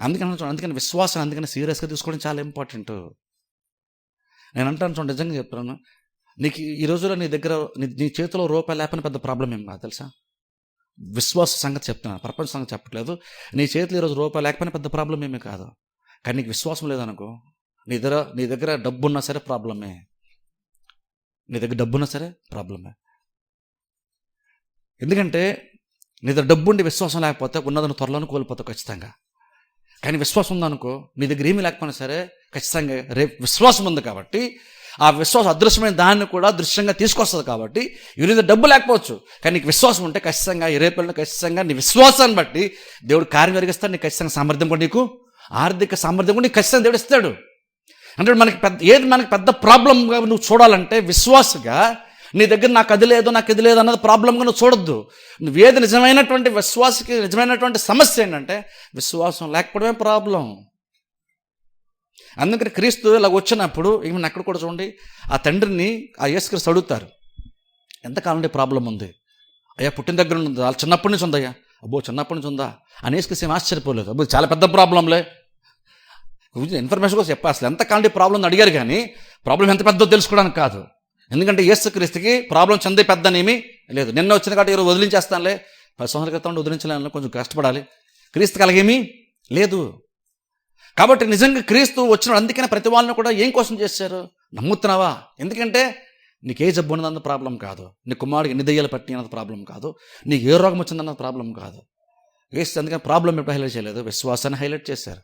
అందుకని విశ్వాసం అందుకని సీరియస్గా తీసుకోవడం చాలా ఇంపార్టెంట్. నేను అంటాను చూడండి, నిజంగా చెప్తున్నాను, నీకు ఈ రోజుల్లో నీ దగ్గర నీ చేతిలో రూపాయి లేకపోయినా పెద్ద ప్రాబ్లం ఏం కాదు తెలుసా. విశ్వాస సంగతి చెప్తున్నాను, ప్రపంచ సంగతి చెప్పట్లేదు. నీ చేతిలో ఈరోజు రూపాయి లేకపోయినా పెద్ద ప్రాబ్లం ఏమీ కాదు. కానీ నీకు విశ్వాసం లేదనుకో, నీ దగ్గర డబ్బు ఉన్నా సరే ప్రాబ్లమే. నీ దగ్గర డబ్బు ఉన్నా సరే ప్రాబ్లమే. ఎందుకంటే నీ దగ్గర డబ్బు ఉండి విశ్వాసం లేకపోతే ఉన్నదని త్వరలోనే కోల్పోతావు ఖచ్చితంగా. కానీ విశ్వాసం ఉందనుకో, నీ దగ్గర ఏమీ లేకపోయినా సరే ఖచ్చితంగా రేపు విశ్వాసం ఉంది కాబట్టి ఆ విశ్వాసం అదృశ్యమైన దాన్ని కూడా దృశ్యంగా తీసుకొస్తుంది. కాబట్టి ఈరోజు డబ్బు లేకపోవచ్చు, కానీ నీకు విశ్వాసం ఉంటే ఖచ్చితంగా ఈ రేపు ఖచ్చితంగా నీ విశ్వాసాన్ని బట్టి దేవుడు కార్యం జరిగిస్తాడు. నీకు ఖచ్చితంగా సామర్థ్యం కూడా, నీకు ఆర్థిక సామర్థ్యం కూడా నీకు ఖచ్చితంగా దేవుడు ఇస్తాడు. అంటే మనకి పెద్ద ప్రాబ్లంగా నువ్వు చూడాలంటే విశ్వాసగా నీ దగ్గర నాకు అది లేదు అన్నది ప్రాబ్లంగా నువ్వు చూడొద్దు. నువ్వేది నిజమైనటువంటి విశ్వాసకి నిజమైనటువంటి సమస్య ఏంటంటే విశ్వాసం లేకపోవడమే ప్రాబ్లం. అందుకని క్రీస్తు ఇలా వచ్చినప్పుడు ఈమెను అక్కడ కూడా చూడండి, ఆ తండ్రిని ఆ యేసుక్రీస్తు అడుగుతారు, ఎంతకాలం నుండి ప్రాబ్లం ఉంది అయ్యా? పుట్టిన దగ్గర ఉంది, వాళ్ళు చిన్నప్పటి నుంచి ఉందయ్యా. అబ్బో చిన్నప్పటి నుంచి ఉందా అని యేసుక్రీస్తు ఏం ఆశ్చర్యపోలేదు. అబ్బో చాలా పెద్ద ప్రాబ్లంలే, ఇన్ఫర్మేషన్ కోసం చెప్పా. అసలు ఎంతకాలం ప్రాబ్లం అడిగారు, కానీ ప్రాబ్లం ఎంత పెద్దో తెలుసుకోవడానికి కాదు. ఎందుకంటే యేసుక్రీస్తుకి ప్రాబ్లం చెందే పెద్దనేమీ లేదు. నిన్న వచ్చిన కాబట్టి ఈరోజు వదిలించేస్తానులే, 10 సంవత్సరాల క్రితం వదిలించలేను, కొంచెం కష్టపడాలి. క్రీస్తుకి అలాగేమీ లేదు. కాబట్టి నిజంగా క్రీస్తు వచ్చిన అందుకనే ప్రతి వాళ్ళని కూడా ఏం కోసం చేశారు? నమ్ముతున్నావా? ఎందుకంటే నీకు ఏ జబ్బు ఉన్నదన్నది ప్రాబ్లం కాదు, నీ కుమారుడికి ఎన్ని దయ్యాలు పట్టి అన్నది ప్రాబ్లం కాదు, నీకు ఏ రోగం వచ్చిందన్నది ప్రాబ్లం కాదు. అందుకని ప్రాబ్లం ఎప్పుడు హైలైట్ చేయలేదు, విశ్వాసాన్ని హైలైట్ చేశారు.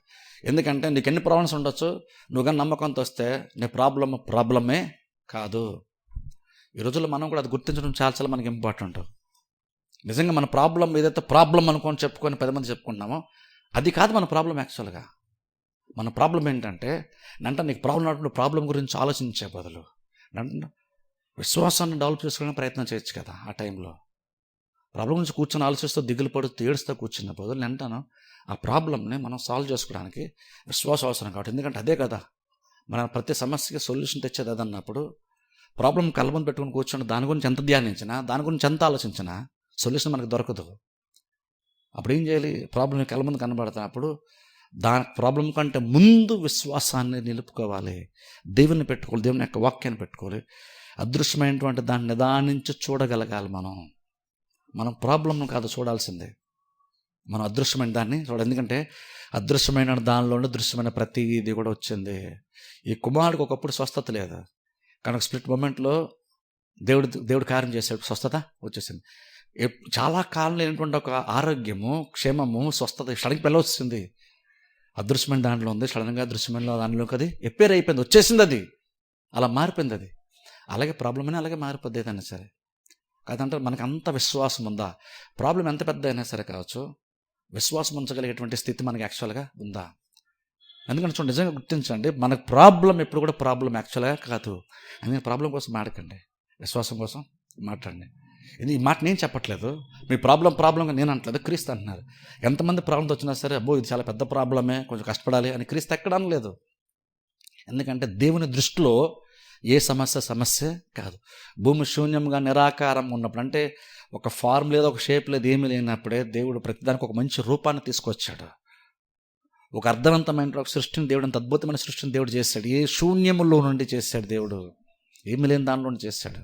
ఎందుకంటే నీకు ఎన్ని ప్రాబ్లమ్స్ ఉండొచ్చు, నువ్వు కానీ నమ్మకంతో వస్తే నీ ప్రాబ్లమే కాదు. ఈ రోజుల్లో మనం కూడా అది గుర్తించడం చాలా మనకి ఇంపార్టెంట్. నిజంగా మన ప్రాబ్లం ఏదైతే ప్రాబ్లం అనుకొని 10 మంది చెప్పుకుంటున్నామో అది కాదు మన ప్రాబ్లం. యాక్చువల్గా మన ప్రాబ్లం ఏంటంటే నీకు ప్రాబ్లం ఉన్నప్పుడు ప్రాబ్లం గురించి ఆలోచించే బదులు విశ్వాసాన్ని డెవలప్ చేసుకోవడానికి ప్రయత్నం చేయొచ్చు కదా. ఆ టైంలో ప్రాబ్లం గురించి కూర్చొని ఆలోచిస్తూ దిగులు పడుతూ ఏడుస్తూ కూర్చున్న బదులు ఆ ప్రాబ్లమ్ని మనం సాల్వ్ చేసుకోవడానికి విశ్వాసం అవసరం కాబట్టి. ఎందుకంటే అదే కదా మన ప్రతి సమస్యకి సొల్యూషన్ తెచ్చేది అదన్నప్పుడు ప్రాబ్లం కళ్ళముందు పెట్టుకుని కూర్చొని దాని గురించి ఎంత ధ్యానించినా, దాని గురించి ఎంత ఆలోచించినా సొల్యూషన్ మనకు దొరకదు. అప్పుడు ఏం చేయాలి? ప్రాబ్లం కళ్ళముందు కనబడుతున్నప్పుడు దాని ప్రాబ్లం కంటే ముందు విశ్వాసాన్ని నిలుపుకోవాలి, దేవుని పెట్టుకోవాలి, దేవుని యొక్క వాక్యాన్ని పెట్టుకోవాలి. అదృశ్యమైనటువంటి దాన్ని నిదానించి చూడగలగాలి. మనం ప్రాబ్లంను కాదు చూడాల్సిందే, మనం అదృశ్యమైన దాన్ని చూడాలి. ఎందుకంటే అదృశ్యమైన దానిలోనే దృశ్యమైన ప్రతిదీ కూడా వచ్చింది. ఈ కుమారుడికి ఒకప్పుడు స్వస్థత లేదు, కానీ ఒక స్ప్లిట్ మూమెంట్లో దేవుడు కార్యం చేశాడు, స్వస్థత వచ్చేసింది. చాలా కాలంలో ఏంటంటే ఒక ఆరోగ్యము, క్షేమము, స్వస్థత సడన్గా వెళ్ళొచ్చింది. అదృశ్యమైన దాంట్లో ఉంది, సడన్గా దృశ్యమైన దానిలోకి అది ఎప్పేర్ అయిపోయింది, వచ్చేసింది, అది అలా మారిపోయింది. అది అలాగే ప్రాబ్లం అయినా అలాగే మారిపోద్ది ఏదైనా సరే. కాదంటే మనకు అంత విశ్వాసం ఉందా? ప్రాబ్లం ఎంత పెద్ద అయినా సరే కావచ్చు, విశ్వాసం ఉంచగలిగేటువంటి స్థితి మనకి యాక్చువల్గా ఉందా? ఎందుకంటే చూడండి, నిజంగా గుర్తించండి, మనకు ప్రాబ్లం ఎప్పుడు కూడా ప్రాబ్లం యాక్చువల్గా కాదు. అందుకని ప్రాబ్లం కోసం మాడకండి, విశ్వాసం కోసం మాట్లాడండి. ఇది ఈ మాట నేను చెప్పట్లేదు, మీ ప్రాబ్లంగా నేను అంటలేదు, క్రీస్తు అంటున్నారు. ఎంతమంది ప్రాబ్లంతో వచ్చినా సరే అబ్బో ఇది చాలా పెద్ద ప్రాబ్లమే, కొంచెం కష్టపడాలి అని క్రీస్తు ఎక్కడ అనలేదు. ఎందుకంటే దేవుని దృష్టిలో ఏ సమస్య కాదు. భూమి శూన్యంగా నిరాకారంగా ఉన్నప్పుడు, అంటే ఒక ఫార్మ్ లేదు, ఒక షేప్ లేదు, ఏమీ లేనప్పుడే దేవుడు ప్రతిదానికి ఒక మంచి రూపాన్ని తీసుకొచ్చాడు. ఒక అర్థవంతమైన ఒక సృష్టిని దేవుడు, అంత అద్భుతమైన సృష్టిని దేవుడు చేశాడు. ఏ శూన్యములో నుండి చేశాడు దేవుడు, ఏమీ లేని దానిలో నుండి చేశాడు.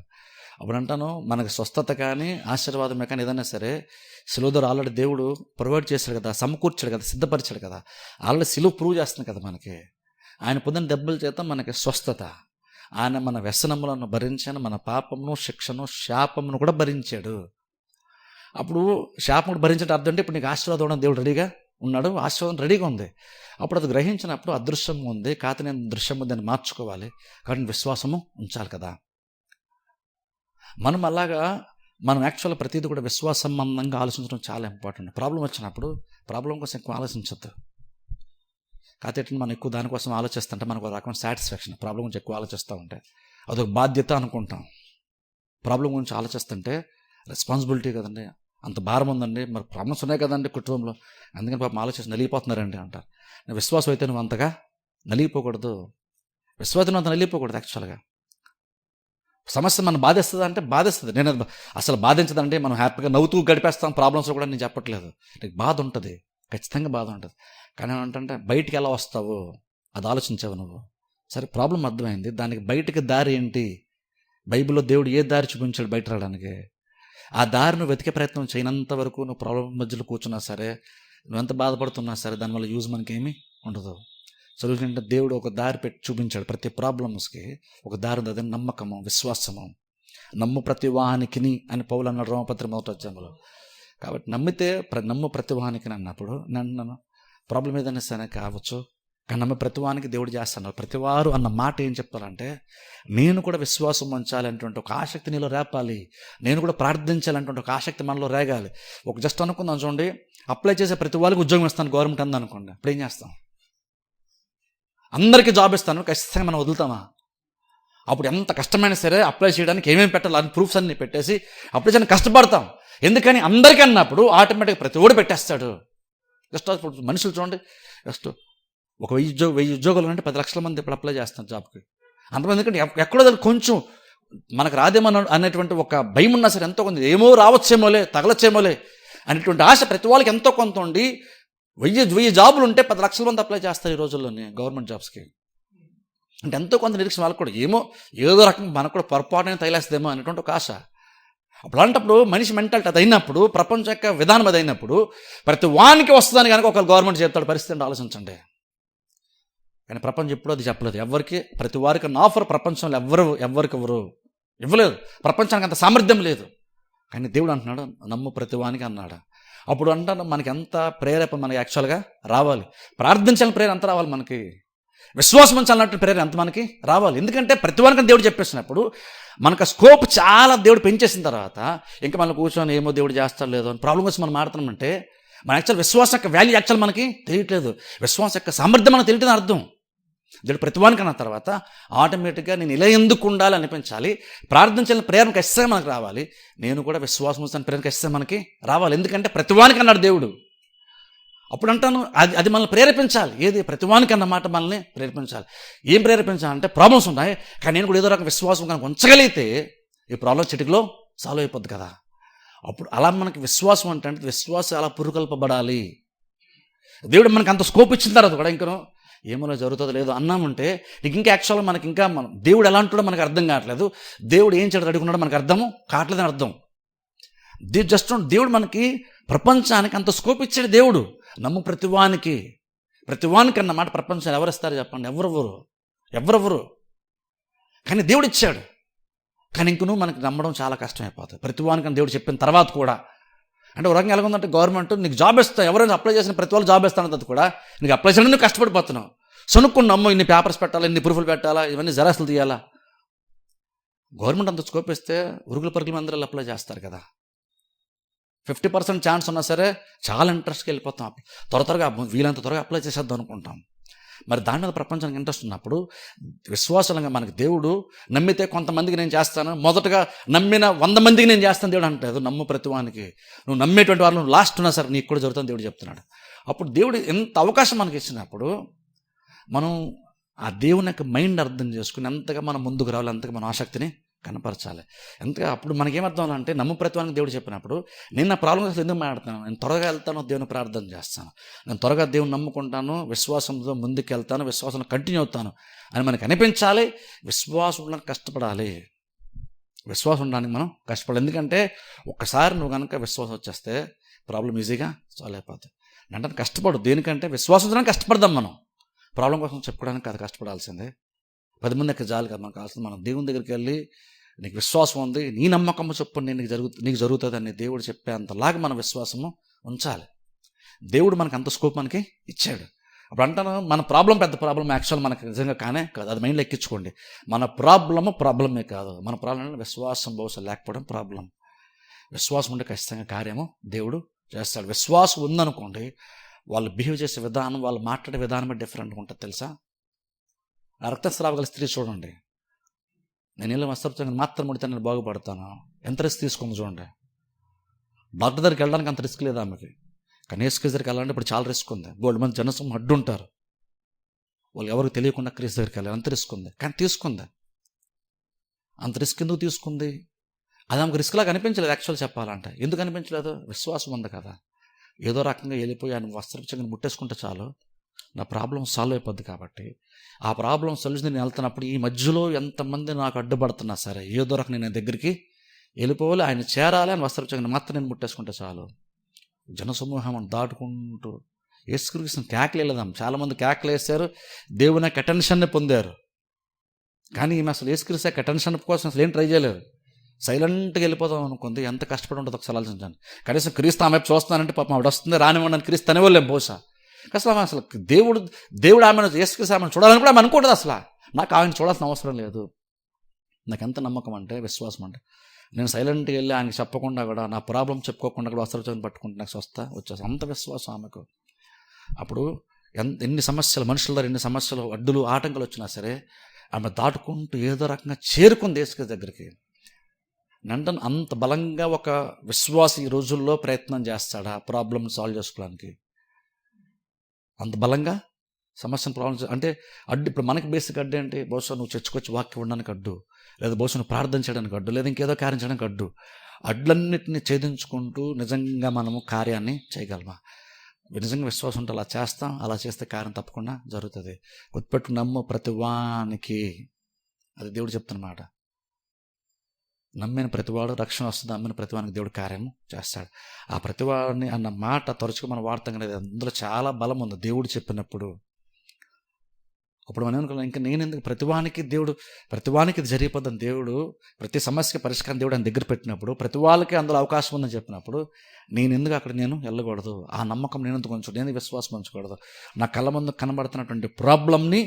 అప్పుడు అంటాను, మనకు స్వస్థత కానీ ఆశీర్వాదమే కానీ ఏదైనా సరే సిలువ ఆల్రెడీ దేవుడు ప్రొవైడ్ చేశాడు కదా, సమకూర్చాడు కదా, సిద్ధపరిచాడు కదా. ఆల్రెడీ సిలువ ప్రూవ్ చేస్తుంది కదా మనకి. ఆయన పొందిన దెబ్బల చేత మనకి స్వస్థత. ఆయన మన వ్యసనములను భరించాను, మన పాపమును, శిక్షను, శాపమును కూడా భరించాడు. అప్పుడు శాపమును భరించడం అర్థం అంటే ఇప్పుడు నీకు ఆశీర్వాదం దేవుడు రెడీగా ఉన్నాడు, ఆశీర్వాదం రెడీగా ఉంది. అప్పుడు అది గ్రహించినప్పుడు అదృశ్యం ఉంది, కాకపోతే నేను దృశ్యం ఉందని మార్చుకోవాలి. కాబట్టి విశ్వాసము ఉంచాలి కదా. మనం యాక్చువల్గా ప్రతిదీ కూడా విశ్వాస సంబంధంగా ఆలోచించడం చాలా ఇంపార్టెంట్. ప్రాబ్లం వచ్చినప్పుడు ప్రాబ్లం కోసం ఎక్కువ ఆలోచించద్దు. కాకపోతే మనం ఎక్కువ దానికోసం ఆలోచిస్తుంటే మనకు ఒక రకమైన సాటిస్ఫాక్షన్. ప్రాబ్లం గురించి ఎక్కువ ఆలోచిస్తూ ఉంటే అదొక బాధ్యత అనుకుంటాం. ప్రాబ్లం గురించి ఆలోచిస్తుంటే రెస్పాన్సిబిలిటీ కదండి, అంత భారం ఉందండి, మరి ప్రాబ్లమ్స్ ఉన్నాయి కదండి కుటుంబంలో, అందుకని పాపం ఆలోచించి నలిగిపోతున్నారండి అంటారు. విశ్వాసం అయితే నువ్వు అంతగా నలిగిపోకూడదు, విశ్వాసం అంత నలిగిపోకూడదు. యాక్చువల్గా సమస్య మనం బాధిస్తుంది అంటే బాధిస్తుంది, నేను అసలు బాధించదండి, మనం హ్యాపీగా నవ్వుతూ గడిపేస్తాం. ప్రాబ్లమ్స్ కూడా నేను చెప్పట్లేదు, నీకు బాధ ఉంటుంది, ఖచ్చితంగా బాధ ఉంటుంది. కానీ ఏమంటే బయటికి ఎలా వస్తావు అది ఆలోచించావు నువ్వు. సరే ప్రాబ్లం అర్థమైంది, దానికి బయటికి దారి ఏంటి? బైబిల్లో దేవుడు ఏ దారి చూపించాడు బయట రావడానికి? ఆ దారి నువ్వు వెతికే ప్రయత్నం చేయనంత వరకు నువ్వు ప్రాబ్లం మధ్యలో కూర్చున్నా సరే, నువ్వెంత బాధపడుతున్నా సరే దానివల్ల యూజ్ మనకేమీ ఉండదు. సొల్యూషన్ అంటే దేవుడు ఒక దారి పెట్టి చూపించాడు. ప్రతి ప్రాబ్లమ్స్కి ఒక దారి ఉంది. అదే నమ్మకము, విశ్వాసము. నమ్ము ప్రతి వాహానికిని అని పౌలు అన్నాడు రోమపత్రిక 1వ అధ్యాయంలో. కాబట్టి నమ్మితే నమ్ము ప్రతి వాహానికి అన్నప్పుడు నన్ను ప్రాబ్లం ఏదైనా సరే కావచ్చు, కానీ నమ్మే ప్రతి వానికి దేవుడు చేస్తున్నారు. ప్రతివారు అన్న మాట ఏం చెప్పాలంటే, నేను కూడా విశ్వాసం ఉంచాలనేటువంటి ఒక ఆసక్తి నీలో రేపాలి, నేను కూడా ప్రార్థించాలనేటువంటి ఒక ఆసక్తి మనలో రేగాలి. ఒక జస్ట్ అనుకుందాం చూడండి, అప్లై చేసే ప్రతి వాళ్ళకి ఉద్యోగం ఇస్తాను గవర్నమెంట్ అందనుకోండి, అప్పుడు ఏం చేస్తాం? అందరికీ జాబ్ ఇస్తాను ఖచ్చితంగా మనం వదులుతామా? అప్పుడు ఎంత కష్టమైనా సరే అప్లై చేయడానికి ఏమేమి పెట్టాలి అని ప్రూఫ్స్ అన్ని పెట్టేసి అప్లై చేయడానికి కష్టపడతాం. ఎందుకని అందరికీ అన్నప్పుడు ఆటోమేటిక్గా ప్రతి ఓడి పెట్టేస్తాడు. జస్ట్ మనుషులు చూడండి, జస్ట్ ఒక 1000 ఉద్యోగాలు అంటే 10 లక్షల మంది ఇప్పుడు అప్లై చేస్తాం జాబ్కి. అంతమంది ఎందుకంటే ఎక్కడో కొంచెం మనకు రాదేమో అనేటువంటి ఒక భయం ఉన్నా సరే, ఎంతో కొంత ఏమో రావచ్చేమోలే, తగలచ్చేమోలే అనేటువంటి ఆశ ప్రతి వాళ్ళకి ఎంతో కొంత ఉండి 1000 జాబులు ఉంటే 10 లక్షల మంది అప్లై చేస్తారు ఈ రోజుల్లోనే గవర్నమెంట్ జాబ్స్కి. అంటే ఎంతో కొంత నిరీక్షణ వాళ్ళకు కూడా ఏదో రకంగా మనకు కూడా పొరపాటునే తగిలేస్తుందేమో అనేటువంటి ఒక ఆశ. అలాంటప్పుడు మనిషి మెంటాలిటీ అది అయినప్పుడు, ప్రపంచం యొక్క విధానం అది అయినప్పుడు ప్రతి వానికి వస్తుందని కనుక ఒక గవర్నమెంట్ చెప్తాడు. పరిస్థితి అంటే ఆలోచించండి. కానీ ప్రపంచం ఎప్పుడు అది చెప్పలేదు. ఎవరికి ప్రతి వారికి ఆఫర్ ప్రపంచంలో ఎవరికి ఇవ్వలేదు. ప్రపంచానికి అంత సామర్థ్యం లేదు. కానీ దేవుడు అంటున్నాడు నమ్ము ప్రతి వానికి అన్నాడు. అప్పుడు అంటాను మనకి ఎంత ప్రేరేపణ మనకి యాక్చువల్గా రావాలి. ప్రార్థించాలని ప్రేరణ ఎంత రావాలి మనకి, విశ్వాసం ఉంచాలన్నట్టు ప్రేరణ ఎంత మనకి రావాలి. ఎందుకంటే ప్రతి వానికి దేవుడు చెప్పేసినప్పుడు మనకు స్కోప్ చాలా దేవుడు పెంచేసిన తర్వాత ఇంకా మనం కూర్చొని ఏమో దేవుడు చేస్తాడు లేదో అని ప్రాబ్లం వచ్చి మనం మాడుతున్నామంటే మన యాక్చువల్ విశ్వాసం యొక్క వాల్యూ యాక్చువల్ మనకి తెలియట్లేదు. విశ్వాసం యొక్క సామర్థ్యం మనకు తెలియట్లేదు అర్థం. దేవుడు ప్రతివానికి అన్న తర్వాత ఆటోమేటిక్గా నేను ఇలా ఎందుకు ఉండాలి అనిపించాలి. ప్రార్థించాలని ప్రేరణ ఖచ్చితంగా మనకు రావాలి. నేను కూడా విశ్వాసం ఉంచాలని ప్రేరణ ఖచ్చితంగా మనకి రావాలి. ఎందుకంటే ప్రతివానికి అన్నాడు దేవుడు. అప్పుడు అంటాను అది మనల్ని ప్రేరేపించాలి. ఏది ప్రతివానికి అన్న మాట మనల్ని ప్రేరేపించాలి. ఏం ప్రేరేపించాలంటే ప్రాబ్లమ్స్ ఉన్నాయి, కానీ నేను కూడా ఏదో రకం విశ్వాసం కనుక ఉంచగలిగితే ఈ ప్రాబ్లం చిటికలో సాల్వ్ అయిపోద్ది కదా. అప్పుడు అలా మనకి విశ్వాసం అంటే విశ్వాసం అలా పురుకల్పబడాలి. దేవుడు మనకి అంత స్కోప్ ఇచ్చిన తర్వాత కూడా ఇంకనో ఏమో జరుగుతుందో లేదో అన్నామంటే నీకు ఇంకా యాక్చువల్గా మనకి ఇంకా మనం దేవుడు ఎలా అంటాడో మనకు అర్థం కావట్లేదు. దేవుడు ఏం చేయడం అడుగున్నాడో మనకు అర్థము కావట్లేదని అర్థం. దేవుడు మనకి ప్రపంచానికి అంత స్కోప్ ఇచ్చాడు. దేవుడు నమ్ము ప్రతివానికి అన్నమాట ప్రపంచాన్ని ఎవరిస్తారు చెప్పండి? ఎవరెవరు కానీ దేవుడు ఇచ్చాడు. కానీ ఇంక నువ్వు మనకి నమ్మడం చాలా కష్టమైపోతుంది. ప్రతివానికి అని దేవుడు చెప్పిన తర్వాత కూడా అంటే ఒక రకంగా ఎలాగుందంటే గవర్నమెంట్ నీకు జాబ్ ఇస్తా, ఎవరైనా అప్లై చేసిన ప్రతి వాళ్ళు జాబ్ ఇస్తానంత కూడా నీకు అప్లై చేయడం నువ్వు కష్టపడిపోతున్నావు. సొనుక్కుని నమ్ము ఇన్ని పేపర్స్ పెట్టాలా, ఇన్ని ప్రూఫ్లు పెట్టాలా, ఇవన్నీ జెరాక్స్లు తీయాలా. గవర్నమెంట్ అంత స్కోప్ ఇస్తే ఉరుగుల పరుగుల అందరూ అప్లై చేస్తారు కదా. 50% ఛాన్స్ ఉన్నా సరే చాలా ఇంట్రెస్ట్కి వెళ్ళిపోతాం. త్వరగా వీలంత త్వరగా అప్లై చేసేద్దాం అనుకుంటాం. మరి దాని మీద ప్రపంచానికి ఇంట్రెస్ట్ ఉన్నప్పుడు విశ్వాసంగా మనకి దేవుడు నమ్మితే కొంతమందికి నేను చేస్తాను, మొదటగా నమ్మిన 100 మందికి నేను చేస్తాను దేవుడు అంటలేదు. నమ్ము ప్రతివానికి, నువ్వు నమ్మేటువంటి వాళ్ళు నువ్వు లాస్ట్ ఉన్నా సరే నీకు కూడా జరుగుతుంది దేవుడు చెప్తున్నాడు. అప్పుడు దేవుడు ఎంత అవకాశం మనకి ఇచ్చినప్పుడు మనం ఆ దేవుని యొక్క మైండ్ అర్థం చేసుకుని ఎంతగా మనం ముందుకు రావాలి, అంతగా మన ఆసక్తిని కనపరచాలి. ఎంతగా అప్పుడు మనకేమర్థం అంటే నమ్ము ప్రతివానికి దేవుడు చెప్పినప్పుడు నేను నా ప్రాబ్లం ఎందుకు మాట్లాడుతాను, నేను త్వరగా వెళ్తాను, దేవుని ప్రార్థన చేస్తాను, నేను త్వరగా దేవుని నమ్ముకుంటాను, విశ్వాసంతో ముందుకు వెళ్తాను, విశ్వాసంలో కంటిన్యూ అవుతాను అని మనకు అనిపించాలి. విశ్వాసం ఉండడానికి కష్టపడాలి. విశ్వాసం ఉండడానికి మనం కష్టపడాలి. ఎందుకంటే ఒక్కసారి నువ్వు కనుక విశ్వాసం వచ్చేస్తే ప్రాబ్లం ఈజీగా సాల్వ్ అయిపోతుంది. అంటే కష్టపడు దేనికంటే విశ్వాసం ఉండడానికి కష్టపడదాం. మనం ప్రాబ్లం కోసం చెప్పుకోవడానికి అది కష్టపడాల్సిందే. 10 మంది యొక్క జాలి కదా మనకు కావాల్సింది. మనం దేవుని దగ్గరికి వెళ్ళి నీకు విశ్వాసం ఉంది, నీ నమ్మకము చొప్పున నీకు జరుగుతుంది అని దేవుడు చెప్పేంతలాగా మన విశ్వాసము ఉంచాలి. దేవుడు మనకు అంత స్కోప్ మనకి ఇచ్చాడు. అప్పుడు అంటాను మన ప్రాబ్లం పెద్ద ప్రాబ్లం యాక్చువల్ మనకి నిజంగా కానే కాదు. అది మైండ్లో ఎక్కించుకోండి. మన ప్రాబ్లమే కాదు. మన ప్రాబ్లం అంటే విశ్వాసం బహుశా లేకపోవడం ప్రాబ్లం. విశ్వాసం ఉంటే ఖచ్చితంగా కార్యము దేవుడు చేస్తాడు. విశ్వాసం ఉందనుకోండి, వాళ్ళు బిహేవ్ చేసే విధానం, వాళ్ళు మాట్లాడే విధానమే డిఫరెంట్గా ఉంటుంది తెలుసా. ఆ రక్తస్రావ గల స్త్రీ చూడండి, నేను ఇలా వస్త్రం మాత్రం ముడితే నేను బాగుపడతాను, ఎంత రిస్క్ తీసుకుంది చూడండి. డాక్టర్ దగ్గరికి వెళ్ళడానికి అంత రిస్క్ లేదు ఆమెకి, కానీ యేసు దగ్గరికి వెళ్ళాలంటే ఇప్పుడు చాలా రిస్క్ ఉంది. 100 మంది జనసం అడ్డు ఉంటారు, వాళ్ళు ఎవరికి తెలియకుండా క్రీస్తు దగ్గరికి వెళ్ళాలి, అంత రిస్క్ ఉంది. కానీ తీసుకుంది. అంత రిస్క్ ఎందుకు తీసుకుంది? అది ఆమెకు రిస్క్ లాగా అనిపించలేదు యాక్చువల్ చెప్పాలంటే. ఎందుకు అనిపించలేదు? విశ్వాసం ఉంది కదా. ఏదో రకంగా వెళ్ళిపోయి ఆయన వస్త్రం ముట్టేసుకుంటే చాలు నా ప్రాబ్లం సాల్వ్ అయిపోద్ది. కాబట్టి ఆ ప్రాబ్లం సొల్యూషన్ నేను వెళ్తున్నప్పుడు ఈ మధ్యలో ఎంతమంది నాకు అడ్డుపడుతున్నా సరే ఏదో రకంగా నేను దగ్గరికి వెళ్ళిపోవాలి, ఆయన చేరాలి అని వస్త్రచంగా మాత్రం నేను ముట్టేసుకుంటే చాలు. జనసమూహం దాటుకుంటూ యేసుక్రీస్తుని కేకలేదాం. చాలామంది కేకలు వేశారు, దేవుని యొక్క అటెన్షన్ని పొందారు. కానీ ఈమె అసలు యేసుక్రీస్తు యొక్క అటెన్షన్ కోసం అసలు ఏం ట్రై చేయలేదు. సైలెంట్గా వెళ్ళిపోదాం అనుకుంది. ఎంత కష్టపడి ఉంటుందో ఒకసారి ఆలోచించాను. కనీసం క్రీస్తు ఆమె చూస్తున్నానంటే పాపం ఆవిడ వస్తుంది, రానివ్వండి అని క్రీస్తు అనేవాళ్ళేం బహుశా. అసలు దేవుడు ఆమెను యేసుక్రీస్తు ఆమెను చూడాలని కూడా ఆమె అనుకుంటుంది. అసలు నాకు ఆమెను చూడాల్సిన అవసరం లేదు. నాకు ఎంత నమ్మకం అంటే, విశ్వాసం అంటే, నేను సైలెంట్గా వెళ్ళి ఆయనకి చెప్పకుండా కూడా, నా ప్రాబ్లం చెప్పుకోకుండా కూడా వస్త్రచని పట్టుకుంటే నాకు వచ్చేస్తా. అంత విశ్వాసం ఆమెకు. అప్పుడు ఎన్ని సమస్యలు, మనుషుల ద్వారా ఎన్ని సమస్యలు, అడ్డులు, ఆటంకాలు వచ్చినా సరే ఆమె దాటుకుంటూ ఏదో రకంగా చేరుకుంది యేసు దగ్గరికి. నంటన్ అంత బలంగా ఒక విశ్వాసి ఈ రోజుల్లో ప్రయత్నం చేస్తాడా ప్రాబ్లమ్ సాల్వ్ చేసుకోవడానికి? అంత బలంగా సమస్యను ప్రాబ్లం అంటే అడ్డు. ఇప్పుడు మనకి బేసిక్ అడ్డు ఏంటి? బహుశా నువ్వు చర్చకొచ్చి వాక్యం ఉండడానికి అడ్డు, లేదా బహుశా నువ్వు ప్రార్థన చేయడానికి అడ్డు, లేదా ఇంకేదో కార్యం చేయడానికి అడ్డు. అడ్లన్నిటిని ఛేదించుకుంటూ నిజంగా మనము కార్యాన్ని చేయగలమా? నిజంగా విశ్వాసం ఉంటే అలా చేస్తాం. అలా చేస్తే కార్యం తప్పకుండా జరుగుతుంది. గుర్తుపెట్టు, నమ్ము ప్రతివానికి, అది దేవుడు చెప్తున్నమాట. నమ్మిన ప్రతివాడు రక్షణ వస్తుంది, నమ్మిన ప్రతివానికి దేవుడు కార్యం చేస్తాడు. ఆ ప్రతివాడిని అన్న మాట తరచుగా మనం వాడతాం కదా, అందులో చాలా బలం ఉంది. దేవుడు చెప్పినప్పుడు అప్పుడు మనం అనుకున్నాం, ఇంకా నేను ఎందుకు ప్రతివానికి ఇది జరిగిపోద్దని దేవుడు, ప్రతి సమస్యకి పరిష్కారం దేవుడు ఆయన దగ్గర పెట్టినప్పుడు, ప్రతి వాళ్ళకి అందులో అవకాశం ఉందని చెప్పినప్పుడు నేను ఎందుకు అక్కడ వెళ్ళకూడదు? ఆ నమ్మకం నేను ఎందుకు ఉంచకూడదు? నేను విశ్వాసం ఉంచకూడదు? నా కళ్ళ ముందు కనబడుతున్నటువంటి ప్రాబ్లమ్ని,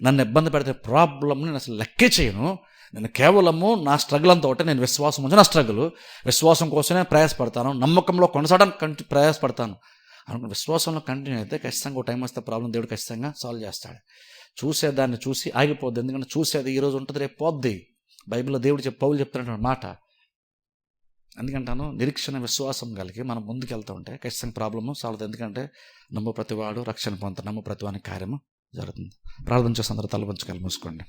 నన్ను ఇబ్బంది పెడితే ప్రాబ్లమ్ని నేను అసలు లెక్కే చేయను. నేను కేవలము నా స్ట్రగుల్ అంతా ఒకటే, నేను విశ్వాసం ఉంచి నా స్ట్రగుల్, విశ్వాసం కోసమే ప్రయాసపడతాను, నమ్మకంలో కొనసాగడానికి ప్రయాసపడతాను అనుకున్న విశ్వాసంలో కంటిన్యూ అయితే ఖచ్చితంగా ఒక టైం వస్తే ప్రాబ్లం దేవుడు ఖచ్చితంగా సాల్వ్ చేస్తాడు. చూసేదాన్ని చూసి ఆగిపోద్ది. ఎందుకంటే చూసేది ఈరోజు ఉంటుంది, రేపు పోద్ది. బైబిల్లో దేవుడు పౌలు చెప్తున్నటువంటి మాట. ఎందుకంటాను, నిరీక్షణ విశ్వాసం కలిగి మనం ముందుకు వెళ్తూ ఉంటే ఖచ్చితంగా ప్రాబ్లము సాల్వ్. ఎందుకంటే నమ్ము ప్రతివాడు రక్షణ పొందుతాడు, నమ్ము ప్రతివానికి కార్యము జరుగుతుంది. ప్రార్థన చేసి అందరూ తల వంచగలి మూసుకోండి.